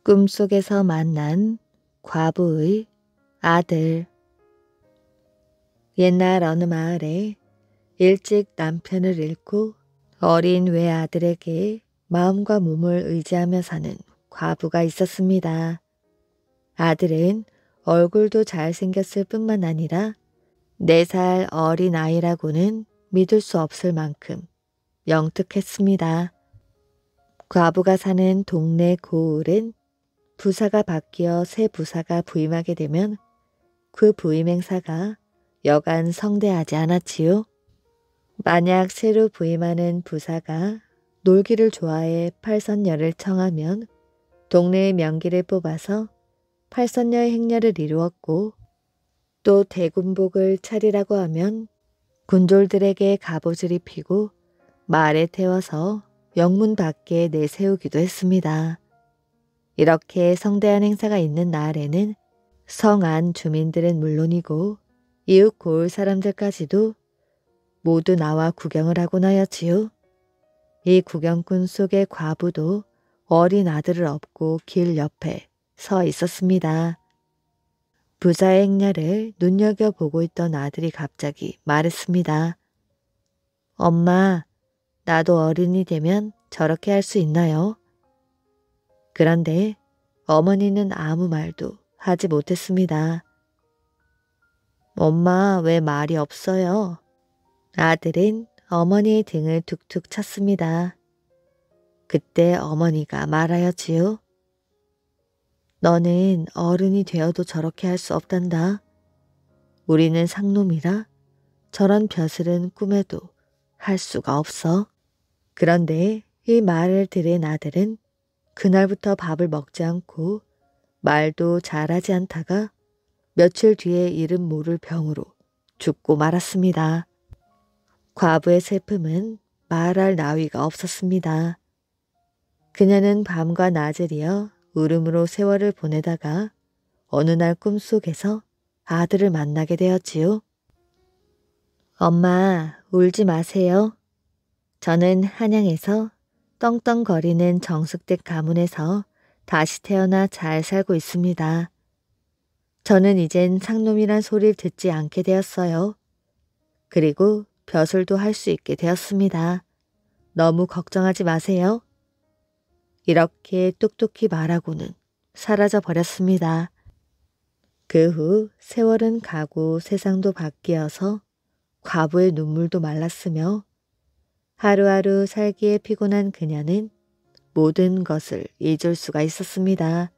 꿈속에서 만난 과부의 아들. 옛날 어느 마을에 일찍 남편을 잃고 어린 외아들에게 마음과 몸을 의지하며 사는 과부가 있었습니다. 아들은 얼굴도 잘생겼을 뿐만 아니라 4살 어린 아이라고는 믿을 수 없을 만큼 영특했습니다. 과부가 사는 동네 고을은 부사가 바뀌어 새 부사가 부임하게 되면 그 부임 행사가 여간 성대하지 않았지요. 만약 새로 부임하는 부사가 놀기를 좋아해 팔선녀를 청하면 동네의 명기를 뽑아서 팔선녀의 행렬을 이루었고, 또 대군복을 차리라고 하면 군졸들에게 갑옷을 입히고 말에 태워서 영문 밖에 내세우기도 했습니다. 이렇게 성대한 행사가 있는 날에는 성 안 주민들은 물론이고 이웃 고을 사람들까지도 모두 나와 구경을 하곤 하였지요. 이 구경꾼 속의 과부도 어린 아들을 업고 길 옆에 서 있었습니다. 부사의 행렬을 눈여겨보고 있던 아들이 갑자기 말했습니다. 엄마, 나도 어른이 되면 저렇게 할 수 있나요? 그런데 어머니는 아무 말도 하지 못했습니다. 엄마, 왜 말이 없어요? 아들은 어머니의 등을 툭툭 쳤습니다. 그때 어머니가 말하였지요. 너는 어른이 되어도 저렇게 할 수 없단다. 우리는 상놈이라 저런 벼슬은 꿈에도 할 수가 없어. 그런데 이 말을 들은 아들은 그날부터 밥을 먹지 않고 말도 잘하지 않다가 며칠 뒤에 이름 모를 병으로 죽고 말았습니다. 과부의 슬픔은 말할 나위가 없었습니다. 그녀는 밤과 낮을이어 울음으로 세월을 보내다가 어느 날 꿈속에서 아들을 만나게 되었지요. 엄마, 울지 마세요. 저는 한양에서 떵떵거리는 정숙댁 가문에서 다시 태어나 잘 살고 있습니다. 저는 이젠 상놈이란 소리를 듣지 않게 되었어요. 그리고 벼슬도 할 수 있게 되었습니다. 너무 걱정하지 마세요. 이렇게 똑똑히 말하고는 사라져 버렸습니다. 그 후 세월은 가고 세상도 바뀌어서 과부의 눈물도 말랐으며 하루하루 살기에 피곤한 그녀는 모든 것을 잊을 수가 있었습니다.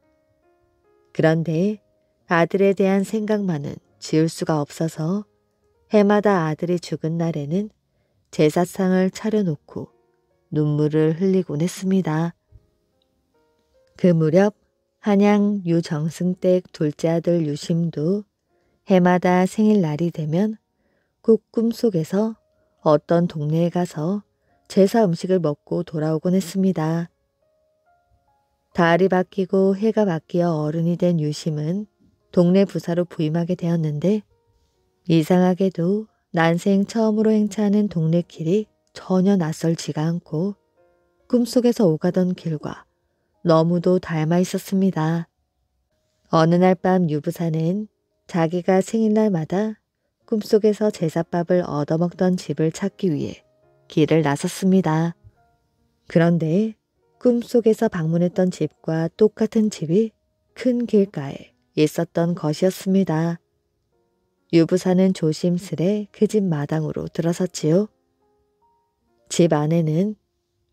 그런데 아들에 대한 생각만은 지울 수가 없어서 해마다 아들이 죽은 날에는 제사상을 차려놓고 눈물을 흘리곤 했습니다. 그 무렵 한양 유정승댁 둘째 아들 유심도 해마다 생일날이 되면 꼭 꿈속에서 어떤 동네에 가서 제사 음식을 먹고 돌아오곤 했습니다. 달이 바뀌고 해가 바뀌어 어른이 된 유심은 동네 부사로 부임하게 되었는데 이상하게도 난생 처음으로 행차하는 동네 길이 전혀 낯설지가 않고 꿈속에서 오가던 길과 너무도 닮아 있었습니다. 어느 날 밤 유부사는 자기가 생일날마다 꿈속에서 제사밥을 얻어먹던 집을 찾기 위해 길을 나섰습니다. 그런데 꿈속에서 방문했던 집과 똑같은 집이 큰 길가에 있었던 것이었습니다. 유부사는 조심스레 그 집 마당으로 들어섰지요. 집 안에는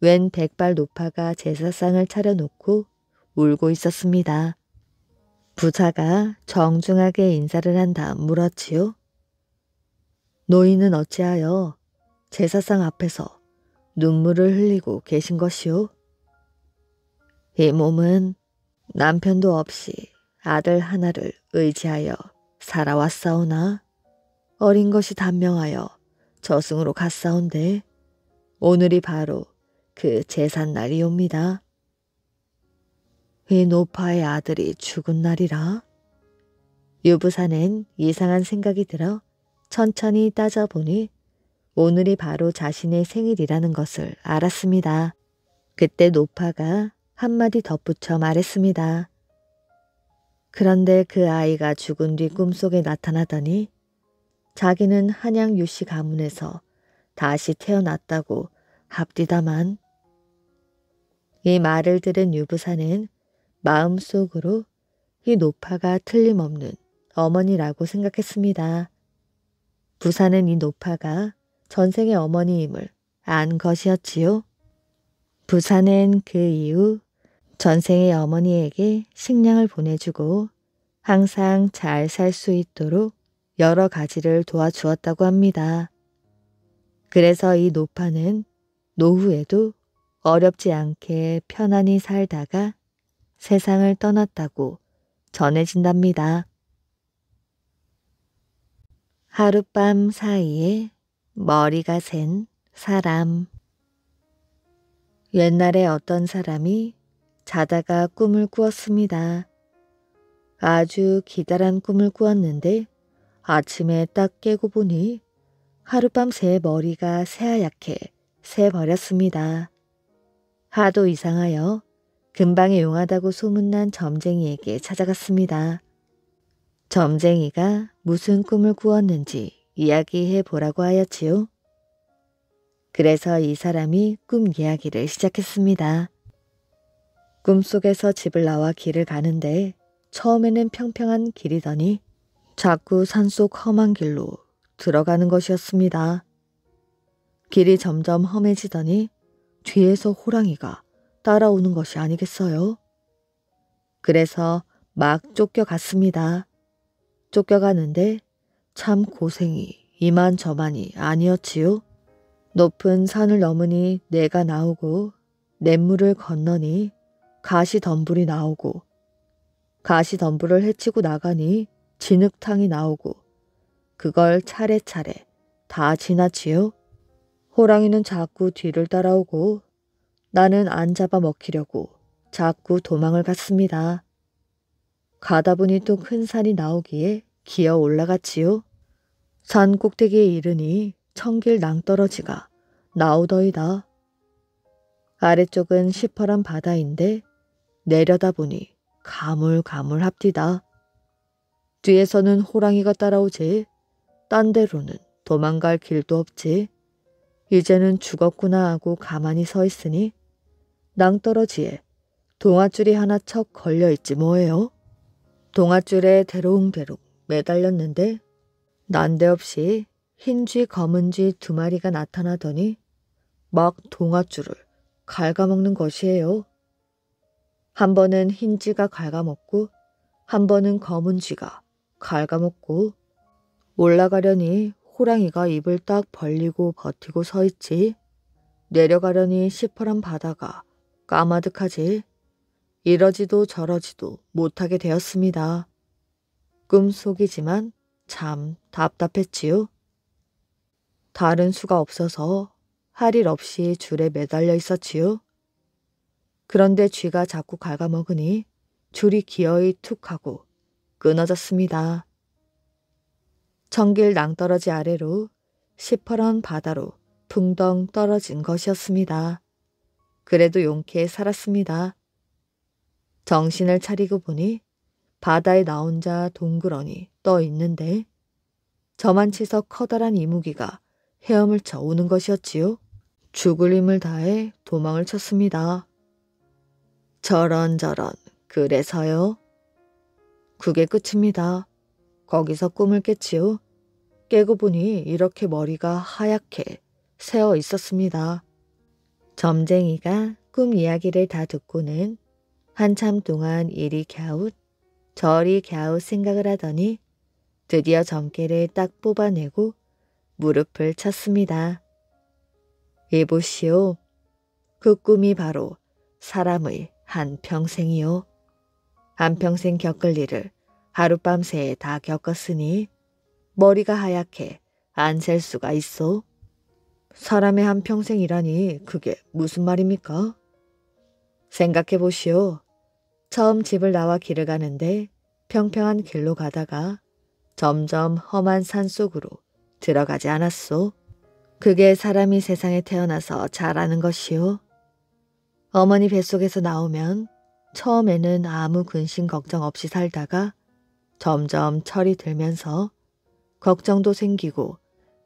웬 백발 노파가 제사상을 차려놓고 울고 있었습니다. 부사가 정중하게 인사를 한 다음 물었지요. 노인은 어찌하여 제사상 앞에서 눈물을 흘리고 계신 것이오? 이 몸은 남편도 없이 아들 하나를 의지하여 살아왔사오나 어린 것이 단명하여 저승으로 갔사온데 오늘이 바로 그 제삿날이옵니다. 이 노파의 아들이 죽은 날이라? 유부사는 이상한 생각이 들어 천천히 따져보니 오늘이 바로 자신의 생일이라는 것을 알았습니다. 그때 노파가 한마디 덧붙여 말했습니다. 그런데 그 아이가 죽은 뒤 꿈속에 나타나더니 자기는 한양 유씨 가문에서 다시 태어났다고 합디다만. 이 말을 들은 유부사는 마음속으로 이 노파가 틀림없는 어머니라고 생각했습니다. 부사는 이 노파가 전생의 어머니임을 안 것이었지요. 부사는 그 이후 전생의 어머니에게 식량을 보내주고 항상 잘 살 수 있도록 여러 가지를 도와주었다고 합니다. 그래서 이 노파는 노후에도 어렵지 않게 편안히 살다가 세상을 떠났다고 전해진답니다. 하룻밤 사이에 머리가 센 사람. 옛날에 어떤 사람이 자다가 꿈을 꾸었습니다. 아주 기다란 꿈을 꾸었는데 아침에 딱 깨고 보니 하룻밤 새 머리가 새하얗게 새버렸습니다. 하도 이상하여 금방에 용하다고 소문난 점쟁이에게 찾아갔습니다. 점쟁이가 무슨 꿈을 꾸었는지 이야기해 보라고 하였지요. 그래서 이 사람이 꿈 이야기를 시작했습니다. 꿈속에서 집을 나와 길을 가는데 처음에는 평평한 길이더니 자꾸 산속 험한 길로 들어가는 것이었습니다. 길이 점점 험해지더니 뒤에서 호랑이가 따라오는 것이 아니겠어요? 그래서 막 쫓겨갔습니다. 쫓겨가는데 참 고생이 이만저만이 아니었지요. 높은 산을 넘으니 내가 나오고 냇물을 건너니 가시덤불이 나오고 가시덤불을 헤치고 나가니 진흙탕이 나오고 그걸 차례차례 다 지나치요. 호랑이는 자꾸 뒤를 따라오고 나는 안 잡아먹히려고 자꾸 도망을 갔습니다. 가다 보니 또 큰 산이 나오기에 기어 올라갔지요. 산 꼭대기에 이르니 청길 낭떠러지가 나오더이다. 아래쪽은 시퍼런 바다인데 내려다보니 가물가물합디다. 뒤에서는 호랑이가 따라오지 딴 데로는 도망갈 길도 없지. 이제는 죽었구나 하고 가만히 서 있으니 낭떠러지에 동아줄이 하나 척 걸려있지 뭐예요. 동아줄에 대롱대롱 매달렸는데 난데없이 흰 쥐 검은 쥐 두 마리가 나타나더니 막 동아줄을 갉아먹는 것이에요. 한 번은 흰 쥐가 갉아먹고 한 번은 검은 쥐가 갉아먹고 올라가려니 호랑이가 입을 딱 벌리고 버티고 서 있지. 내려가려니 시퍼런 바다가 까마득하지. 이러지도 저러지도 못하게 되었습니다. 꿈속이지만 참 답답했지요. 다른 수가 없어서 할 일 없이 줄에 매달려 있었지요. 그런데 쥐가 자꾸 갉아먹으니 줄이 기어이 툭 하고 끊어졌습니다. 청길 낭떠러지 아래로 시퍼런 바다로 붕덩 떨어진 것이었습니다. 그래도 용케 살았습니다. 정신을 차리고 보니 바다에 나 혼자 동그러니 떠 있는데 저만치서 커다란 이무기가 헤엄을 쳐 오는 것이었지요. 죽을 힘을 다해 도망을 쳤습니다. 저런저런 그래서요. 그게 끝입니다. 거기서 꿈을 깼지요. 깨고 보니 이렇게 머리가 하얗게 새어 있었습니다. 점쟁이가 꿈 이야기를 다 듣고는 한참 동안 이리 갸웃 저리 갸웃 생각을 하더니 드디어 점괘를 딱 뽑아내고 무릎을 쳤습니다. 이보시오. 그 꿈이 바로 사람의 한평생이요. 한평생 겪을 일을 하룻밤새에 다 겪었으니 머리가 하얗게 안 셀 수가 있어. 사람의 한평생이라니 그게 무슨 말입니까? 생각해 보시오. 처음 집을 나와 길을 가는데 평평한 길로 가다가 점점 험한 산 속으로 들어가지 않았소. 그게 사람이 세상에 태어나서 잘하는 것이오. 어머니 뱃속에서 나오면 처음에는 아무 근심 걱정 없이 살다가 점점 철이 들면서 걱정도 생기고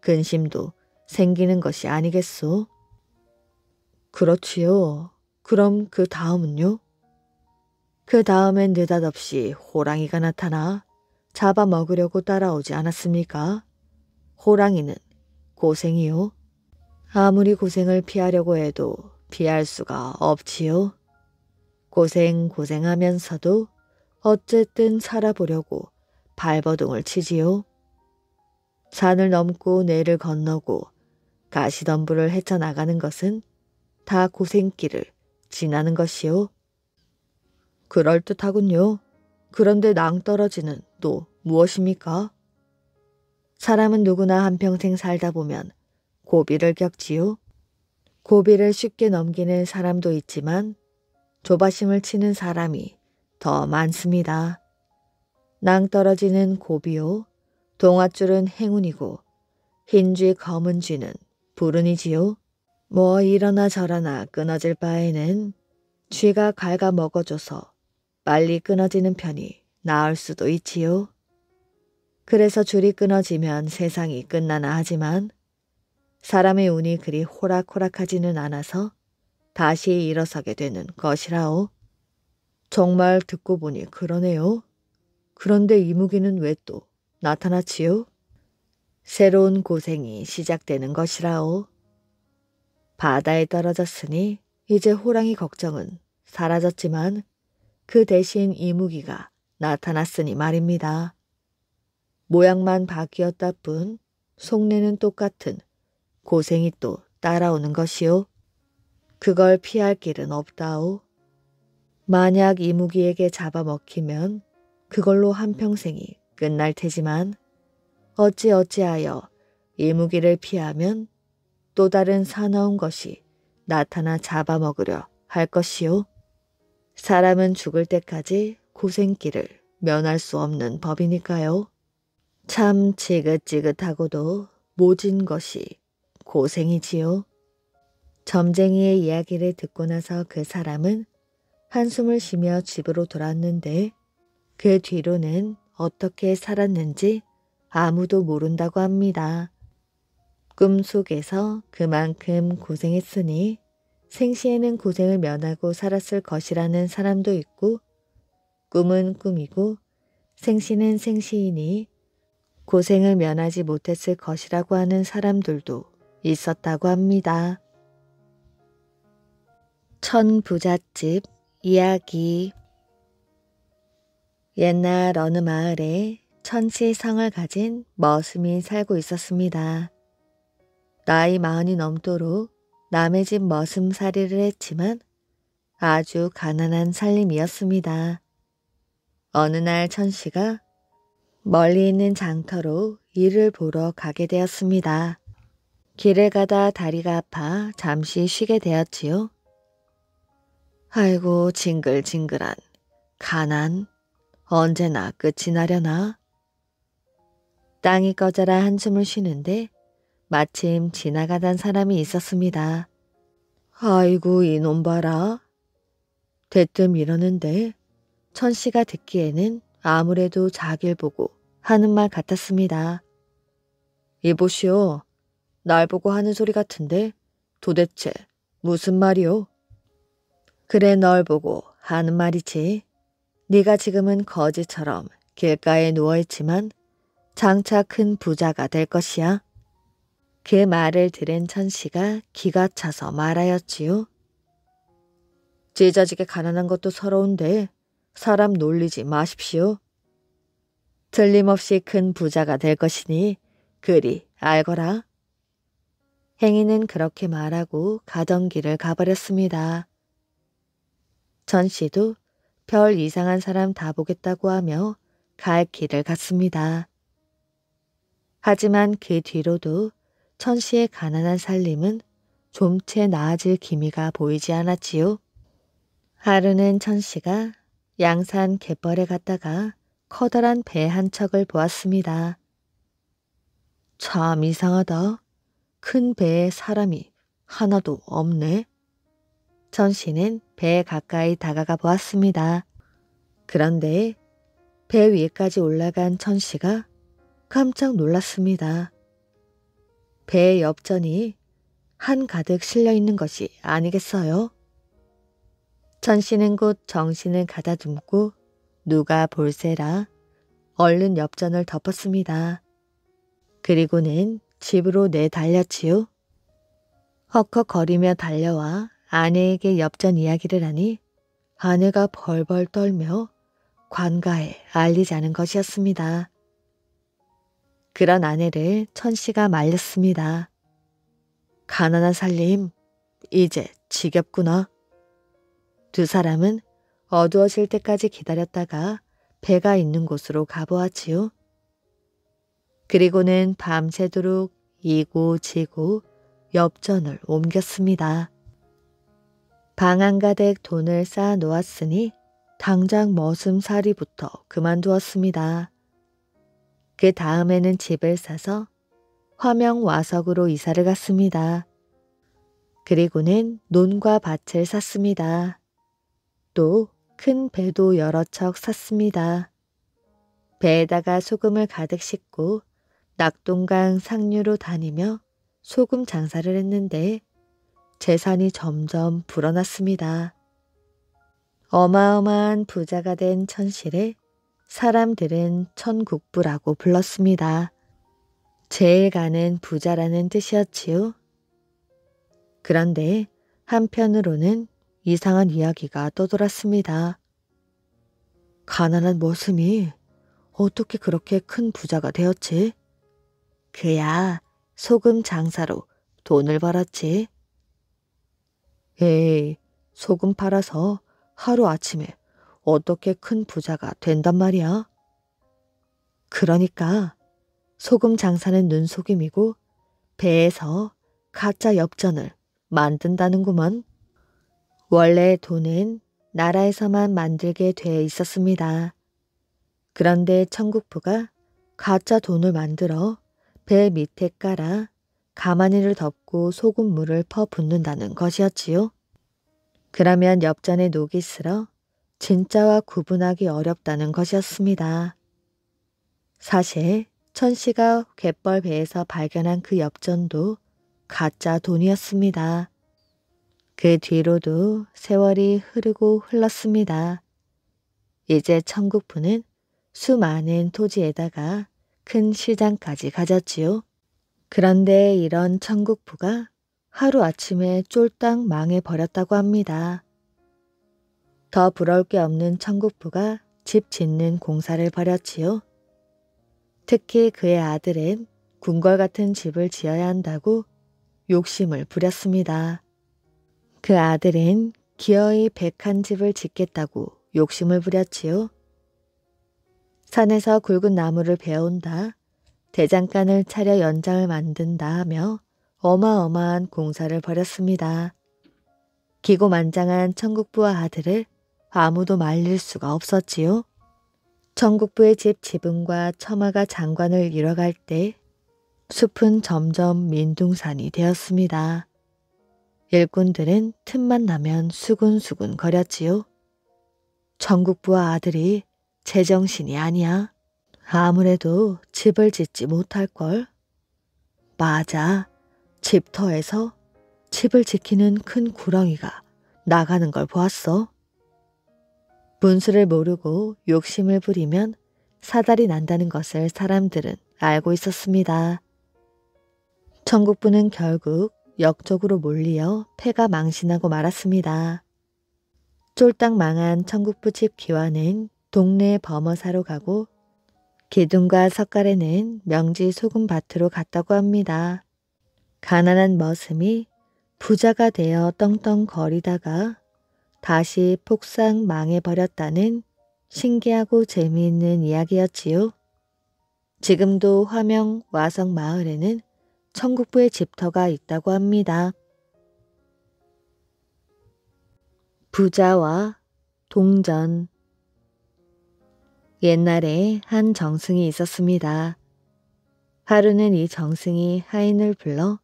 근심도 생기는 것이 아니겠소? 그렇지요. 그럼 그 다음은요? 그 다음엔 느닷없이 호랑이가 나타나 잡아먹으려고 따라오지 않았습니까? 호랑이는 고생이요. 아무리 고생을 피하려고 해도 피할 수가 없지요. 고생하면서도 어쨌든 살아보려고 발버둥을 치지요. 산을 넘고 내를 건너고 가시덤불을 헤쳐나가는 것은 다 고생길을 지나는 것이요. 그럴듯하군요. 그런데 낭떠러지는 또 무엇입니까? 사람은 누구나 한평생 살다 보면 고비를 겪지요. 고비를 쉽게 넘기는 사람도 있지만 조바심을 치는 사람이 더 많습니다. 낭떠러지는 고비요. 동아줄은 행운이고 흰쥐 검은 쥐는 불운이지요. 뭐 이러나 저러나 끊어질 바에는 쥐가 갉아먹어줘서 빨리 끊어지는 편이 나을 수도 있지요. 그래서 줄이 끊어지면 세상이 끝나나 하지만 사람의 운이 그리 호락호락하지는 않아서 다시 일어서게 되는 것이라오. 정말 듣고 보니 그러네요. 그런데 이무기는 왜 또 나타났지요? 새로운 고생이 시작되는 것이라오. 바다에 떨어졌으니 이제 호랑이 걱정은 사라졌지만 그 대신 이무기가 나타났으니 말입니다. 모양만 바뀌었다 뿐 속내는 똑같은 고생이 또 따라오는 것이요. 그걸 피할 길은 없다오. 만약 이무기에게 잡아먹히면 그걸로 한평생이 끝날 테지만 어찌하여 이무기를 피하면 또 다른 사나운 것이 나타나 잡아먹으려 할 것이요. 사람은 죽을 때까지 고생길을 면할 수 없는 법이니까요. 참 지긋지긋하고도 모진 것이 고생이지요. 점쟁이의 이야기를 듣고 나서 그 사람은 한숨을 쉬며 집으로 돌아왔는데 그 뒤로는 어떻게 살았는지 아무도 모른다고 합니다. 꿈속에서 그만큼 고생했으니 생시에는 고생을 면하고 살았을 것이라는 사람도 있고 꿈은 꿈이고 생시는 생시이니 고생을 면하지 못했을 것이라고 하는 사람들도 있었다고 합니다. 천부잣집 이야기. 옛날 어느 마을에 천시성을 가진 머슴이 살고 있었습니다. 나이 40이 넘도록 남의 집 머슴살이를 했지만 아주 가난한 살림이었습니다. 어느 날 천씨가 멀리 있는 장터로 일을 보러 가게 되었습니다. 길을 가다 다리가 아파 잠시 쉬게 되었지요. 아이고 징글징글한 가난 언제나 끝이 나려나. 땅이 꺼져라 한숨을 쉬는데 마침 지나가던 사람이 있었습니다. 아이고 이놈 봐라. 대뜸 이러는데 천씨가 듣기에는 아무래도 자기를 보고 하는 말 같았습니다. 이보시오. 날 보고 하는 소리 같은데 도대체 무슨 말이오? 그래 널 보고 하는 말이지. 네가 지금은 거지처럼 길가에 누워있지만 장차 큰 부자가 될 것이야. 그 말을 들은 천씨가 기가 차서 말하였지요. 찢어지게 가난한 것도 서러운데 사람 놀리지 마십시오. 틀림없이 큰 부자가 될 것이니 그리 알거라. 행인은 그렇게 말하고 가던 길을 가버렸습니다. 천씨도 별 이상한 사람 다 보겠다고 하며 갈 길을 갔습니다. 하지만 그 뒤로도 천씨의 가난한 살림은 좀 채 나아질 기미가 보이지 않았지요. 하루는 천씨가 양산 갯벌에 갔다가 커다란 배 한 척을 보았습니다. 참 이상하다. 큰 배에 사람이 하나도 없네. 천씨는 배에 가까이 다가가 보았습니다. 그런데 배 위에까지 올라간 천씨가 깜짝 놀랐습니다. 배의 엽전이 한가득 실려 있는 것이 아니겠어요? 천씨는 곧 정신을 가다듬고 누가 볼세라 얼른 엽전을 덮었습니다. 그리고는 집으로 내달렸지요. 헉헉거리며 달려와 아내에게 엽전 이야기를 하니 아내가 벌벌 떨며 관가에 알리자는 것이었습니다. 그런 아내를 천씨가 말렸습니다. 가난한 살림, 이제 지겹구나. 두 사람은 어두워질 때까지 기다렸다가 배가 있는 곳으로 가보았지요. 그리고는 밤새도록 이고 지고 엽전을 옮겼습니다. 방 한가득 돈을 쌓아 놓았으니 당장 머슴살이부터 그만두었습니다. 그 다음에는 집을 사서 화명와석으로 이사를 갔습니다. 그리고는 논과 밭을 샀습니다. 또 큰 배도 여러 척 샀습니다. 배에다가 소금을 가득 싣고 낙동강 상류로 다니며 소금 장사를 했는데 재산이 점점 불어났습니다. 어마어마한 부자가 된 천씨를 사람들은 천국부라고 불렀습니다. 제일 가는 부자라는 뜻이었지요. 그런데 한편으로는 이상한 이야기가 떠돌았습니다. 가난한 머슴이 어떻게 그렇게 큰 부자가 되었지? 그야 소금 장사로 돈을 벌었지. 에이, 소금 팔아서 하루아침에 어떻게 큰 부자가 된단 말이야? 그러니까 소금 장사는 눈속임이고 배에서 가짜 엽전을 만든다는구먼. 원래 돈은 나라에서만 만들게 돼 있었습니다. 그런데 천국부가 가짜 돈을 만들어 배 밑에 깔아 가마니를 덮고 소금물을 퍼붓는다는 것이었지요. 그러면 엽전에 녹이 슬어 진짜와 구분하기 어렵다는 것이었습니다. 사실 천씨가 갯벌 배에서 발견한 그 엽전도 가짜 돈이었습니다. 그 뒤로도 세월이 흐르고 흘렀습니다. 이제 천국부는 수많은 토지에다가 큰 시장까지 가졌지요. 그런데 이런 천국부가 하루아침에 쫄딱 망해버렸다고 합니다. 더 부러울 게 없는 천국부가 집 짓는 공사를 벌였지요. 특히 그의 아들은 궁궐 같은 집을 지어야 한다고 욕심을 부렸습니다. 그 아들은 기어이 101집을 짓겠다고 욕심을 부렸지요. 산에서 굵은 나무를 베어온다, 대장간을 차려 연장을 만든다 하며 어마어마한 공사를 벌였습니다. 기고만장한 천국부와 아들을 아무도 말릴 수가 없었지요. 천국부의 집 지붕과 처마가 장관을 이뤄갈 때 숲은 점점 민둥산이 되었습니다. 일꾼들은 틈만 나면 수군수군 거렸지요. 천국부와 아들이 제정신이 아니야. 아무래도 집을 짓지 못할걸. 맞아. 집터에서 집을 지키는 큰 구렁이가 나가는 걸 보았어. 분수를 모르고 욕심을 부리면 사달이 난다는 것을 사람들은 알고 있었습니다. 천국부는 결국 역적으로 몰리어 패가 망신하고 말았습니다. 쫄딱 망한 천국부 집 기와는 동네 범어사로 가고 기둥과 석가래는 명지 소금밭으로 갔다고 합니다. 가난한 머슴이 부자가 되어 떵떵거리다가 다시 폭삭 망해버렸다는 신기하고 재미있는 이야기였지요. 지금도 화명 와석 마을에는 천국부의 집터가 있다고 합니다. 부자와 동전. 옛날에 한 정승이 있었습니다. 하루는 이 정승이 하인을 불러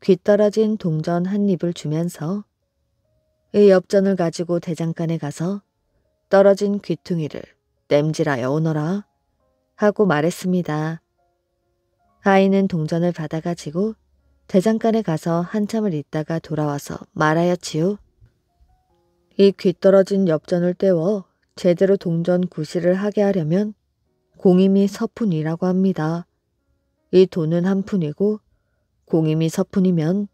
귀떨어진 동전 한 입을 주면서 이 엽전을 가지고 대장간에 가서 떨어진 귀퉁이를 땜질하여 오너라 하고 말했습니다. 아이는 동전을 받아가지고 대장간에 가서 한참을 있다가 돌아와서 말하였지요. 이 귀떨어진 엽전을 떼워 제대로 동전 구실을 하게 하려면 공임이 서푼이라고 합니다. 이 돈은 한 푼이고 공임이 서푼이면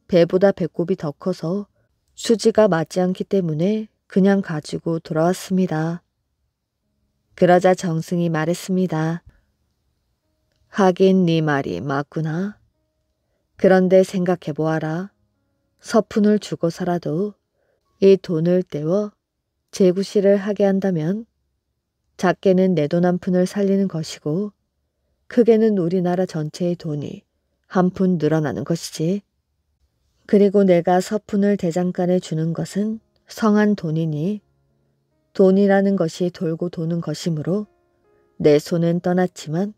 배보다 배꼽이 더 커서 수지가 맞지 않기 때문에 그냥 가지고 돌아왔습니다. 그러자 정승이 말했습니다. 하긴 네 말이 맞구나. 그런데 생각해보아라. 서푼을 주고서라도 이 돈을 떼워 재구실을 하게 한다면 작게는 내 돈 한 푼을 살리는 것이고 크게는 우리나라 전체의 돈이 한 푼 늘어나는 것이지. 그리고 내가 서푼을 대장간에 주는 것은 성한 돈이니 돈이라는 것이 돌고 도는 것이므로 내 손은 떠났지만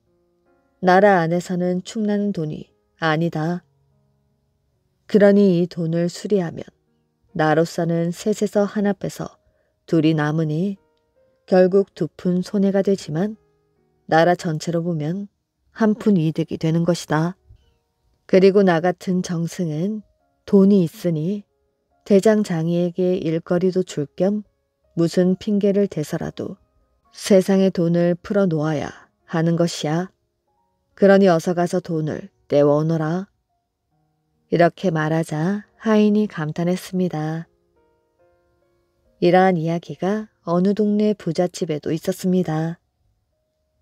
나라 안에서는 축나는 돈이 아니다. 그러니 이 돈을 수리하면 나로서는 셋에서 하나 빼서 둘이 남으니 결국 두 푼 손해가 되지만 나라 전체로 보면 한 푼 이득이 되는 것이다. 그리고 나 같은 정승은 돈이 있으니 대장장이에게 일거리도 줄 겸 무슨 핑계를 대서라도 세상의 돈을 풀어놓아야 하는 것이야. 그러니 어서 가서 돈을 떼어오너라. 이렇게 말하자 하인이 감탄했습니다. 이러한 이야기가 어느 동네 부잣집에도 있었습니다.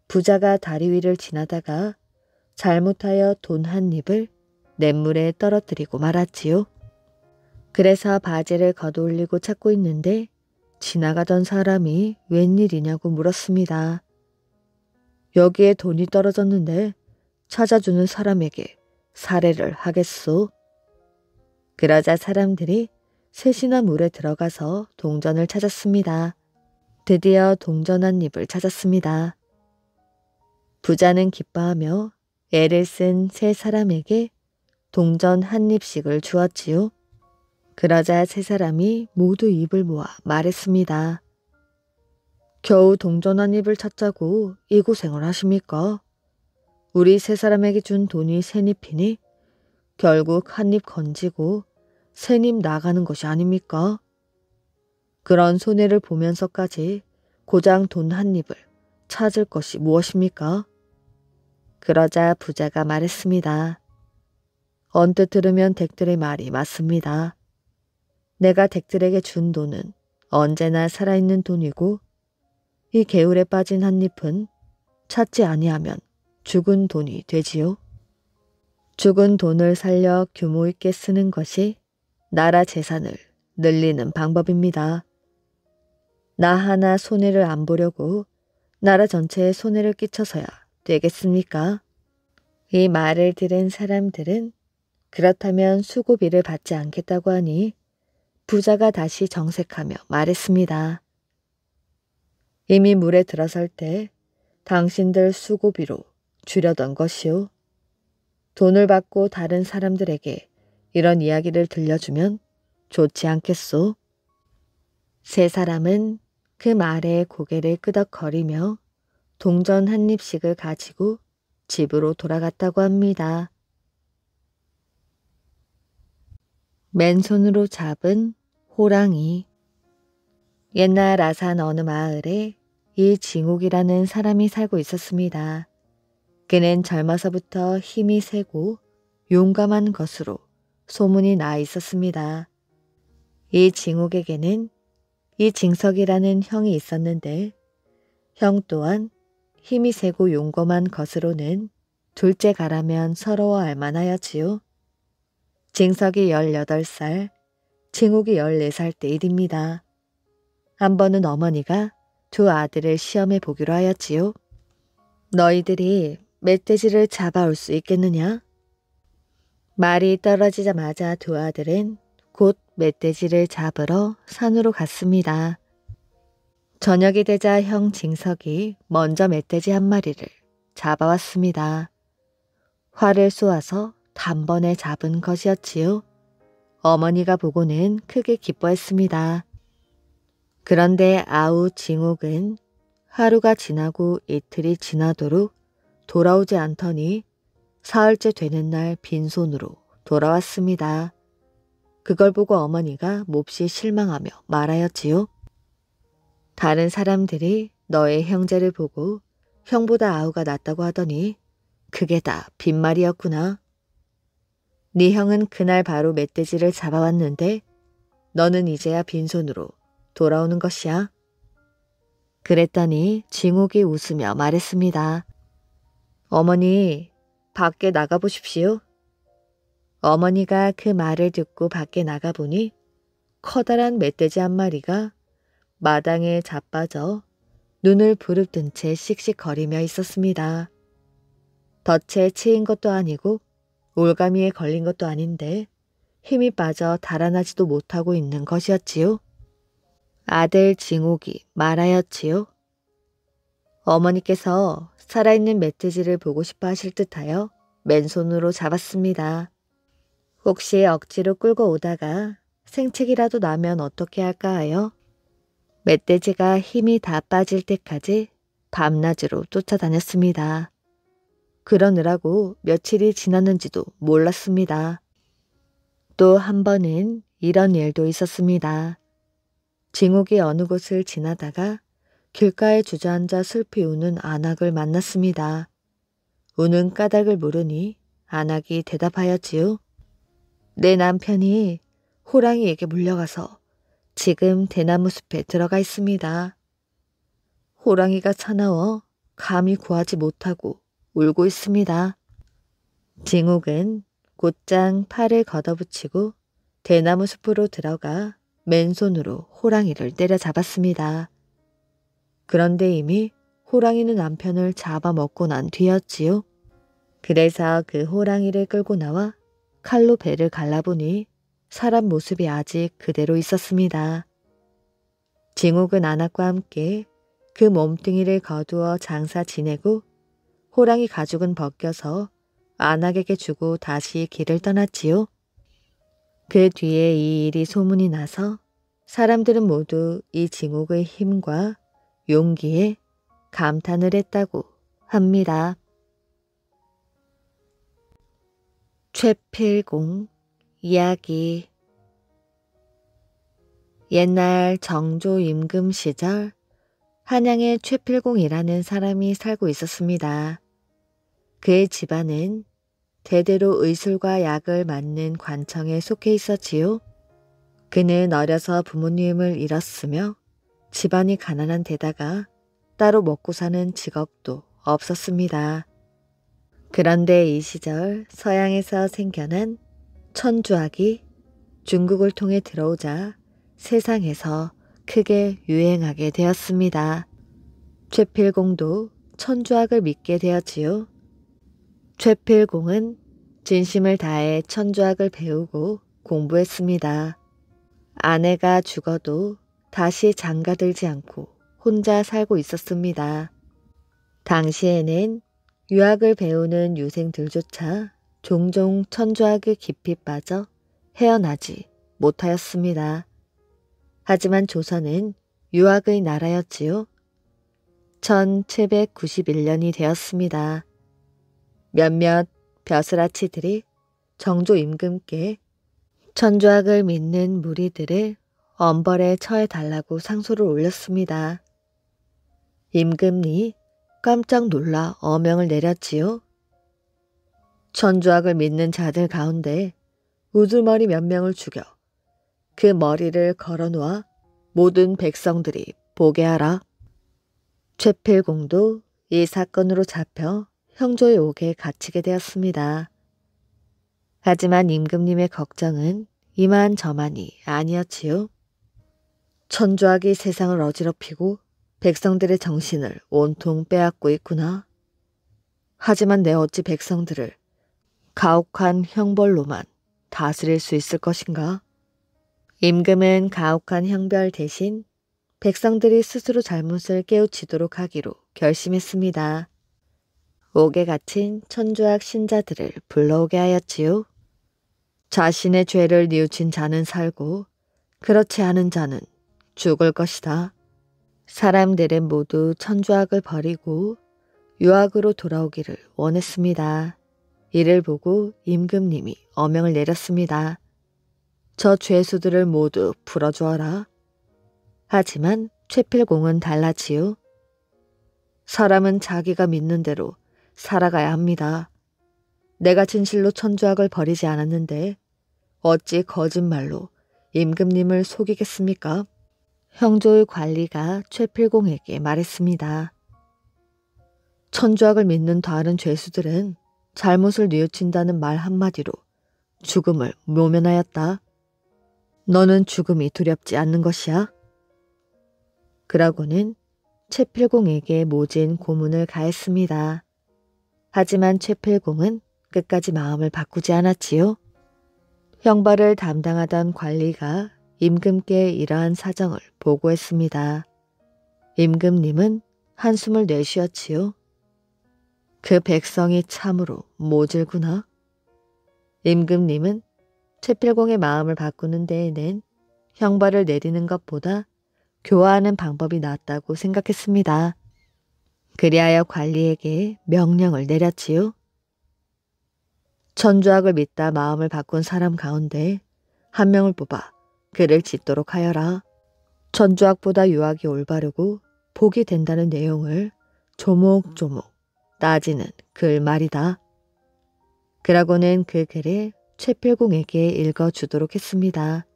부자가 다리 위를 지나다가 잘못하여 돈 한 입을 냇물에 떨어뜨리고 말았지요. 그래서 바지를 걷어올리고 찾고 있는데 지나가던 사람이 웬일이냐고 물었습니다. 여기에 돈이 떨어졌는데 찾아주는 사람에게 사례를 하겠소. 그러자 사람들이 셋이나 물에 들어가서 동전을 찾았습니다. 드디어 동전 한 입을 찾았습니다. 부자는 기뻐하며 애를 쓴 세 사람에게 동전 한 입씩을 주었지요. 그러자 세 사람이 모두 입을 모아 말했습니다. 겨우 동전 한 입을 찾자고 이 고생을 하십니까? 우리 세 사람에게 준 돈이 세 잎이니 결국 한 입 건지고 세 입 나가는 것이 아닙니까? 그런 손해를 보면서까지 고장 돈 한 입을 찾을 것이 무엇입니까? 그러자 부자가 말했습니다. 언뜻 들으면 댁들의 말이 맞습니다. 내가 댁들에게 준 돈은 언제나 살아있는 돈이고 이 개울에 빠진 한 잎은 찾지 아니하면 죽은 돈이 되지요. 죽은 돈을 살려 규모 있게 쓰는 것이 나라 재산을 늘리는 방법입니다. 나 하나 손해를 안 보려고 나라 전체에 손해를 끼쳐서야 되겠습니까? 이 말을 들은 사람들은 그렇다면 수고비를 받지 않겠다고 하니 부자가 다시 정색하며 말했습니다. 이미 물에 들어설 때 당신들 수고비로 주려던 것이오. 돈을 받고 다른 사람들에게 이런 이야기를 들려주면 좋지 않겠소? 세 사람은 그 말에 고개를 끄덕거리며 동전 한 입씩을 가지고 집으로 돌아갔다고 합니다. 맨손으로 잡은 호랑이. 옛날 아산 어느 마을에 이징옥이라는 사람이 살고 있었습니다. 그는 젊어서부터 힘이 세고 용감한 것으로 소문이 나 있었습니다. 이징옥에게는 이징석이라는 형이 있었는데 형 또한 힘이 세고 용감한 것으로는 둘째 가라면 서러워할 만하였지요. 징석이 18살, 징옥이 14살 때 일입니다. 한 번은 어머니가 두 아들을 시험해 보기로 하였지요. 너희들이 멧돼지를 잡아올 수 있겠느냐? 말이 떨어지자마자 두 아들은 곧 멧돼지를 잡으러 산으로 갔습니다. 저녁이 되자 형 징석이 먼저 멧돼지 한 마리를 잡아왔습니다. 활을 쏘아서 단번에 잡은 것이었지요. 어머니가 보고는 크게 기뻐했습니다. 그런데 아우 징옥은 하루가 지나고 이틀이 지나도록 돌아오지 않더니 사흘째 되는 날 빈손으로 돌아왔습니다. 그걸 보고 어머니가 몹시 실망하며 말하였지요. 다른 사람들이 너의 형제를 보고 형보다 아우가 낫다고 하더니 그게 다 빈말이었구나. 네 형은 그날 바로 멧돼지를 잡아왔는데 너는 이제야 빈손으로 돌아오는 것이야. 그랬더니 징옥이 웃으며 말했습니다. 어머니, 밖에 나가보십시오. 어머니가 그 말을 듣고 밖에 나가보니 커다란 멧돼지 한 마리가 마당에 자빠져 눈을 부릅뜬 채 씩씩거리며 있었습니다. 덫에 치인 것도 아니고 올가미에 걸린 것도 아닌데 힘이 빠져 달아나지도 못하고 있는 것이었지요. 아들 징옥이 말하였지요. 어머니께서 살아있는 멧돼지를 보고 싶어 하실 듯하여 맨손으로 잡았습니다. 혹시 억지로 끌고 오다가 생책이라도 나면 어떻게 할까 하여 멧돼지가 힘이 다 빠질 때까지 밤낮으로 쫓아다녔습니다. 그러느라고 며칠이 지났는지도 몰랐습니다. 또 한 번은 이런 일도 있었습니다. 징옥이 어느 곳을 지나다가 길가에 주저앉아 슬피 우는 안악을 만났습니다. 우는 까닭을 물으니 안악이 대답하였지요. 내 남편이 호랑이에게 물려가서 지금 대나무 숲에 들어가 있습니다. 호랑이가 사나워 감히 구하지 못하고 울고 있습니다. 징옥은 곧장 팔을 걷어붙이고 대나무 숲으로 들어가 맨손으로 호랑이를 때려잡았습니다. 그런데 이미 호랑이는 남편을 잡아먹고 난 뒤였지요. 그래서 그 호랑이를 끌고 나와 칼로 배를 갈라보니 사람 모습이 아직 그대로 있었습니다. 징옥은 안악과 함께 그 몸뚱이를 거두어 장사 지내고 호랑이 가죽은 벗겨서 안악에게 주고 다시 길을 떠났지요. 그 뒤에 이 일이 소문이 나서 사람들은 모두 이 징옥의 힘과 용기에 감탄을 했다고 합니다. 최필공 이야기. 옛날 정조 임금 시절 한양에 최필공이라는 사람이 살고 있었습니다. 그의 집안은 대대로 의술과 약을 맡는 관청에 속해 있었지요. 그는 어려서 부모님을 잃었으며 집안이 가난한 데다가 따로 먹고 사는 직업도 없었습니다. 그런데 이 시절 서양에서 생겨난 천주학이 중국을 통해 들어오자 세상에서 크게 유행하게 되었습니다. 최필공도 천주학을 믿게 되었지요. 최필공은 진심을 다해 천주학을 배우고 공부했습니다. 아내가 죽어도 다시 장가들지 않고 혼자 살고 있었습니다. 당시에는 유학을 배우는 유생들조차 종종 천주학에 깊이 빠져 헤어나지 못하였습니다. 하지만 조선은 유학의 나라였지요. 1791년이 되었습니다. 몇몇 벼슬아치들이 정조 임금께 천주학을 믿는 무리들을 엄벌에 처해달라고 상소를 올렸습니다. 임금이 깜짝 놀라 어명을 내렸지요. 천주학을 믿는 자들 가운데 우두머리 몇 명을 죽여 그 머리를 걸어놓아 모든 백성들이 보게 하라. 최필공도 이 사건으로 잡혀 형조의 옥에 갇히게 되었습니다. 하지만 임금님의 걱정은 이만저만이 아니었지요. 천주학이 세상을 어지럽히고 백성들의 정신을 온통 빼앗고 있구나. 하지만 내 어찌 백성들을 가혹한 형벌로만 다스릴 수 있을 것인가? 임금은 가혹한 형벌 대신 백성들이 스스로 잘못을 깨우치도록 하기로 결심했습니다. 옥에 갇힌 천주학 신자들을 불러오게 하였지요. 자신의 죄를 뉘우친 자는 살고 그렇지 않은 자는 죽을 것이다. 사람들은 모두 천주학을 버리고 유학으로 돌아오기를 원했습니다. 이를 보고 임금님이 어명을 내렸습니다. 저 죄수들을 모두 풀어주어라. 하지만 최필공은 달라지요. 사람은 자기가 믿는 대로 살아가야 합니다. 내가 진실로 천주학을 버리지 않았는데 어찌 거짓말로 임금님을 속이겠습니까? 형조의 관리가 최필공에게 말했습니다. 천주학을 믿는 다른 죄수들은 잘못을 뉘우친다는 말 한마디로 죽음을 모면하였다. 너는 죽음이 두렵지 않는 것이야? 그러고는 최필공에게 모진 고문을 가했습니다. 하지만 최필공은 끝까지 마음을 바꾸지 않았지요. 형벌을 담당하던 관리가 임금께 이러한 사정을 보고했습니다. 임금님은 한숨을 내쉬었지요. 그 백성이 참으로 모질구나. 임금님은 최필공의 마음을 바꾸는 데에는 형벌을 내리는 것보다 교화하는 방법이 낫다고 생각했습니다. 그리하여 관리에게 명령을 내렸지요. 천주학을 믿다 마음을 바꾼 사람 가운데 한 명을 뽑아 그를 짓도록 하여라. 천주학보다 유학이 올바르고 복이 된다는 내용을 조목조목 따지는 글 말이다. 그러고는 그 글을 최필공에게 읽어주도록 했습니다.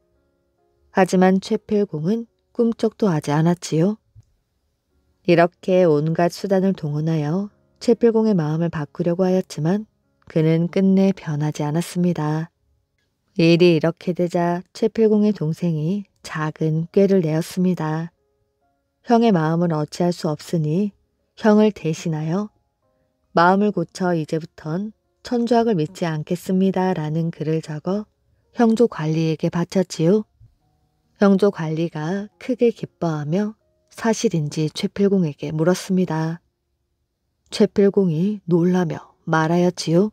하지만 최필공은 꿈쩍도 하지 않았지요. 이렇게 온갖 수단을 동원하여 최필공의 마음을 바꾸려고 하였지만 그는 끝내 변하지 않았습니다. 일이 이렇게 되자 최필공의 동생이 작은 꾀를 내었습니다. 형의 마음을 어찌할 수 없으니 형을 대신하여 마음을 고쳐 이제부턴 천주학을 믿지 않겠습니다. 라는 글을 적어 형조 관리에게 바쳤지요. 형조 관리가 크게 기뻐하며 사실인지 최필공에게 물었습니다. 최필공이 놀라며 말하였지요.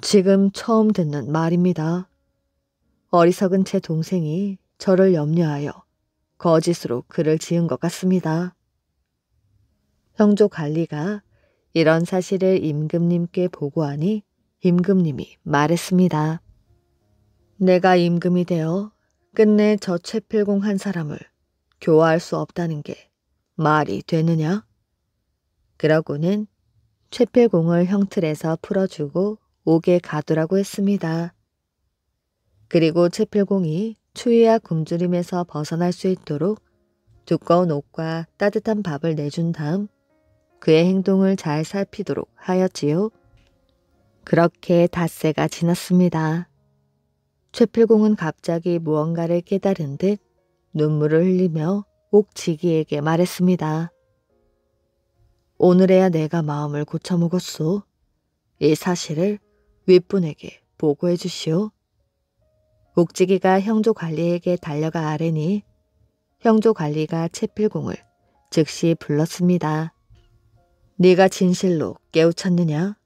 지금 처음 듣는 말입니다. 어리석은 제 동생이 저를 염려하여 거짓으로 글을 지은 것 같습니다. 형조 관리가 이런 사실을 임금님께 보고하니 임금님이 말했습니다. 내가 임금이 되어 끝내 저 최필공 한 사람을 교화할 수 없다는 게 말이 되느냐? 그러고는 최필공을 형틀에서 풀어주고 옥에 가두라고 했습니다. 그리고 최필공이 추위와 굶주림에서 벗어날 수 있도록 두꺼운 옷과 따뜻한 밥을 내준 다음 그의 행동을 잘 살피도록 하였지요. 그렇게 닷새가 지났습니다. 최필공은 갑자기 무언가를 깨달은 듯 눈물을 흘리며 옥지기에게 말했습니다. 오늘에야 내가 마음을 고쳐먹었소. 이 사실을 윗분에게 보고해 주시오. 옥지기가 형조 관리에게 달려가 아뢰니 형조 관리가 최필공을 즉시 불렀습니다. 네가 진실로 깨우쳤느냐?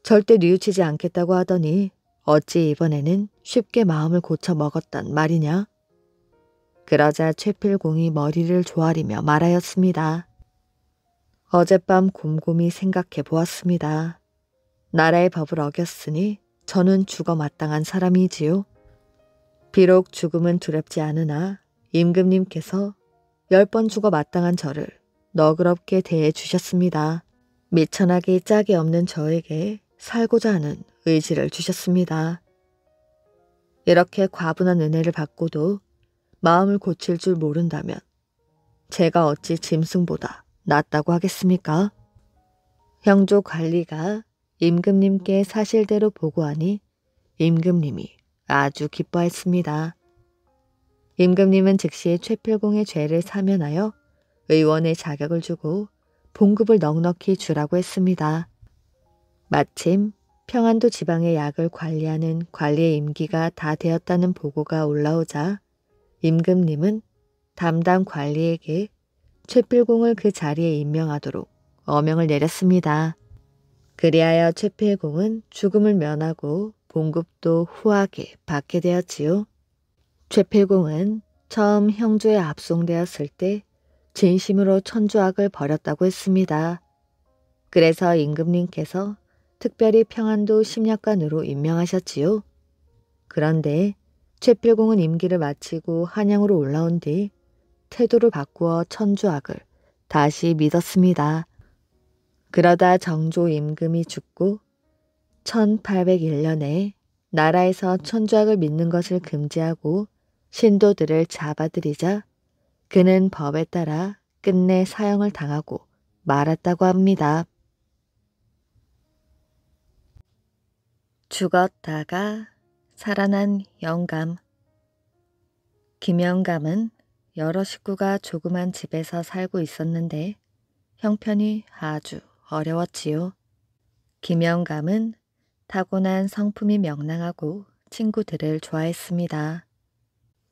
절대 뉘우치지 않겠다고 하더니 어찌 이번에는 쉽게 마음을 고쳐 먹었단 말이냐? 그러자 최필공이 머리를 조아리며 말하였습니다. 어젯밤 곰곰이 생각해 보았습니다. 나라의 법을 어겼으니 저는 죽어 마땅한 사람이지요. 비록 죽음은 두렵지 않으나 임금님께서 10번 죽어 마땅한 저를 너그럽게 대해 주셨습니다. 미천하기 짝이 없는 저에게 살고자 하는 의지를 주셨습니다. 이렇게 과분한 은혜를 받고도 마음을 고칠 줄 모른다면 제가 어찌 짐승보다 낫다고 하겠습니까? 형조 관리가 임금님께 사실대로 보고하니 임금님이 아주 기뻐했습니다. 임금님은 즉시 최필공의 죄를 사면하여 의원의 자격을 주고 봉급을 넉넉히 주라고 했습니다. 마침 평안도 지방의 약을 관리하는 관리의 임기가 다 되었다는 보고가 올라오자 임금님은 담당 관리에게 최필공을 그 자리에 임명하도록 어명을 내렸습니다. 그리하여 최필공은 죽음을 면하고 봉급도 후하게 받게 되었지요. 최필공은 처음 형조에 압송되었을 때 진심으로 천주학을 벌였다고 했습니다. 그래서 임금님께서 특별히 평안도 심략관으로 임명하셨지요. 그런데 최필공은 임기를 마치고 한양으로 올라온 뒤 태도를 바꾸어 천주학을 다시 믿었습니다. 그러다 정조 임금이 죽고 1801년에 나라에서 천주학을 믿는 것을 금지하고 신도들을 잡아들이자 그는 법에 따라 끝내 사형을 당하고 말았다고 합니다. 죽었다가 살아난 영감. 김영감은 여러 식구가 조그만 집에서 살고 있었는데 형편이 아주 어려웠지요. 김영감은 타고난 성품이 명랑하고 친구들을 좋아했습니다.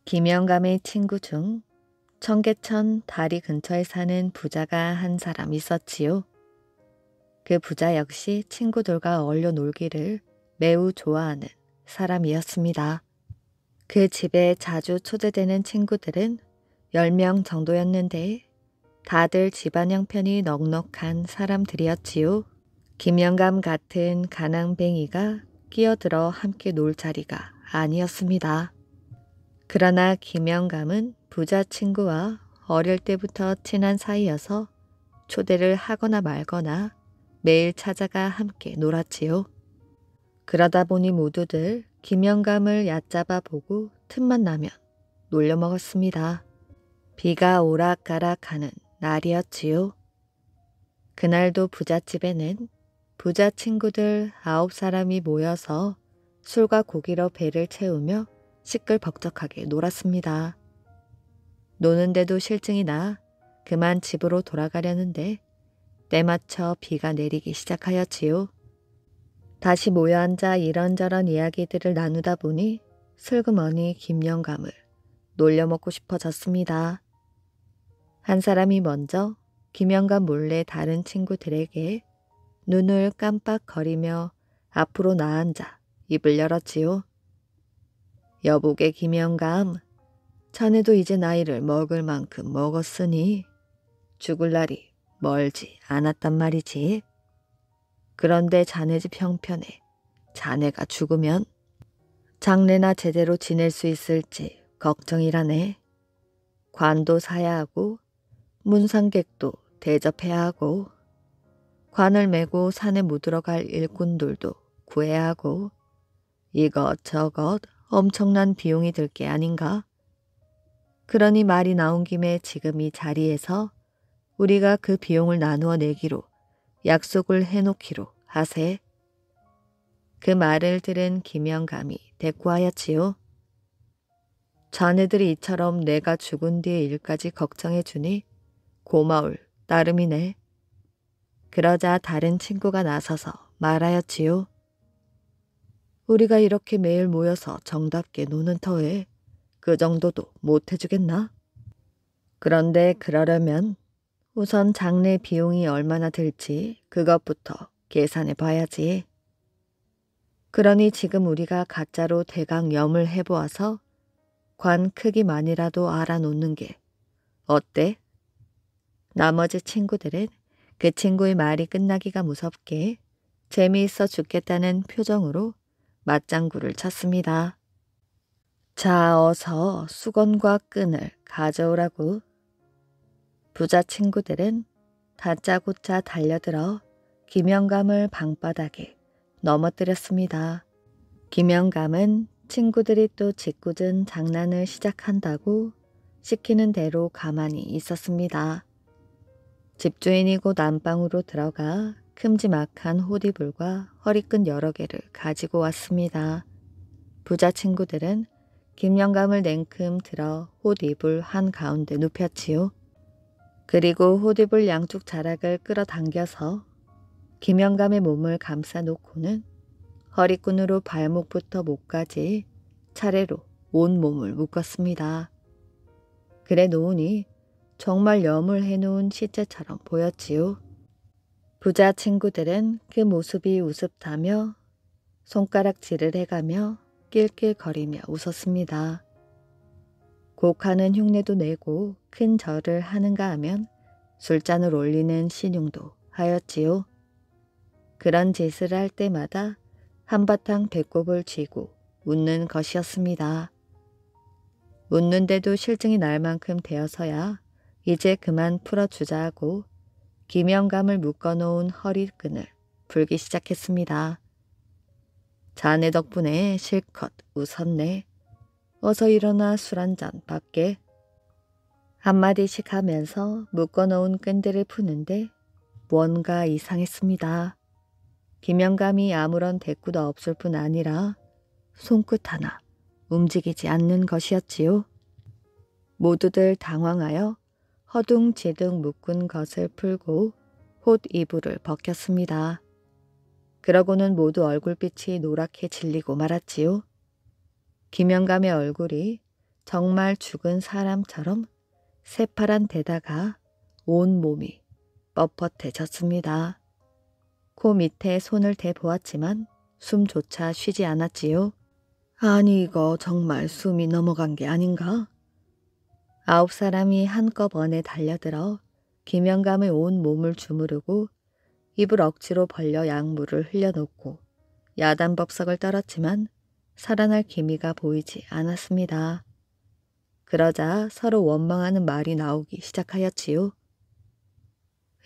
김영감의 친구 중 청계천 다리 근처에 사는 부자가 한 사람 있었지요. 그 부자 역시 친구들과 어울려 놀기를 매우 좋아하는 사람이었습니다. 그 집에 자주 초대되는 친구들은 10명 정도였는데 다들 집안 형편이 넉넉한 사람들이었지요. 김영감 같은 가난뱅이가 끼어들어 함께 놀 자리가 아니었습니다. 그러나 김영감은 부자 친구와 어릴 때부터 친한 사이여서 초대를 하거나 말거나 매일 찾아가 함께 놀았지요. 그러다 보니 모두들 김영감을 얕잡아 보고 틈만 나면 놀려먹었습니다. 비가 오락가락하는 날이었지요. 그날도 부잣집에는 부자 친구들 9사람이 모여서 술과 고기로 배를 채우며 시끌벅적하게 놀았습니다. 노는데도 실증이 나 그만 집으로 돌아가려는데 때맞춰 비가 내리기 시작하였지요. 다시 모여 앉아 이런저런 이야기들을 나누다 보니 슬그머니 김영감을 놀려먹고 싶어졌습니다. 한 사람이 먼저 김영감 몰래 다른 친구들에게 눈을 깜빡거리며 앞으로 나앉아 입을 열었지요. 여보게 김영감, 자네도 이제 나이를 먹을 만큼 먹었으니 죽을 날이 멀지 않았단 말이지. 그런데 자네 집 형편에 자네가 죽으면 장례나 제대로 지낼 수 있을지 걱정이라네. 관도 사야 하고 문상객도 대접해야 하고 관을 메고 산에 묻으러 갈 일꾼들도 구해야 하고 이것저것 엄청난 비용이 들 게 아닌가? 그러니 말이 나온 김에 지금 이 자리에서 우리가 그 비용을 나누어 내기로 약속을 해놓기로 하세. 그 말을 들은 김영감이 대꾸하였지요. 자네들이 이처럼 내가 죽은 뒤의 일까지 걱정해 주니 고마울 따름이네. 그러자 다른 친구가 나서서 말하였지요. 우리가 이렇게 매일 모여서 정답게 노는 터에 그 정도도 못 해주겠나? 그런데 그러려면 우선 장례 비용이 얼마나 들지 그것부터 계산해 봐야지. 그러니 지금 우리가 가짜로 대강 염을 해보아서 관 크기만이라도 알아놓는 게 어때? 나머지 친구들은 그 친구의 말이 끝나기가 무섭게 재미있어 죽겠다는 표정으로 맞장구를 쳤습니다. 자, 어서 수건과 끈을 가져오라고. 부자 친구들은 다짜고짜 달려들어 김영감을 방바닥에 넘어뜨렸습니다. 김영감은 친구들이 또 짓궂은 장난을 시작한다고 시키는 대로 가만히 있었습니다. 집주인이 곧 안방으로 들어가 큼지막한 호디불과 허리끈 여러 개를 가지고 왔습니다. 부자 친구들은 김영감을 냉큼 들어 호디불 한가운데 눕혔지요. 그리고 호디불 양쪽 자락을 끌어당겨서 김영감의 몸을 감싸 놓고는 허리끈으로 발목부터 목까지 차례로 온몸을 묶었습니다. 그래 놓으니 정말 염을 해놓은 시체처럼 보였지요. 부자 친구들은 그 모습이 우습다며 손가락질을 해가며 낄낄거리며 웃었습니다. 곡하는 흉내도 내고 큰 절을 하는가 하면 술잔을 올리는 신용도 하였지요. 그런 짓을 할 때마다 한바탕 배꼽을 쥐고 웃는 것이었습니다. 웃는데도 실증이 날 만큼 되어서야 이제 그만 풀어주자 하고 김영감을 묶어놓은 허리끈을 풀기 시작했습니다. 자네 덕분에 실컷 웃었네. 어서 일어나 술 한잔 받게. 한마디씩 하면서 묶어놓은 끈들을 푸는데 뭔가 이상했습니다. 김영감이 아무런 대꾸도 없을 뿐 아니라 손끝 하나 움직이지 않는 것이었지요. 모두들 당황하여 허둥지둥 묶은 것을 풀고 홑 이불을 벗겼습니다. 그러고는 모두 얼굴빛이 노랗게 질리고 말았지요. 김영감의 얼굴이 정말 죽은 사람처럼 새파란 데다가 온 몸이 뻣뻣해졌습니다. 코 밑에 손을 대보았지만 숨조차 쉬지 않았지요. 아니 이거 정말 숨이 넘어간 게 아닌가? 9사람이 한꺼번에 달려들어 김영감의 온 몸을 주무르고 입을 억지로 벌려 약물을 흘려놓고 야단법석을 떨었지만 살아날 기미가 보이지 않았습니다. 그러자 서로 원망하는 말이 나오기 시작하였지요.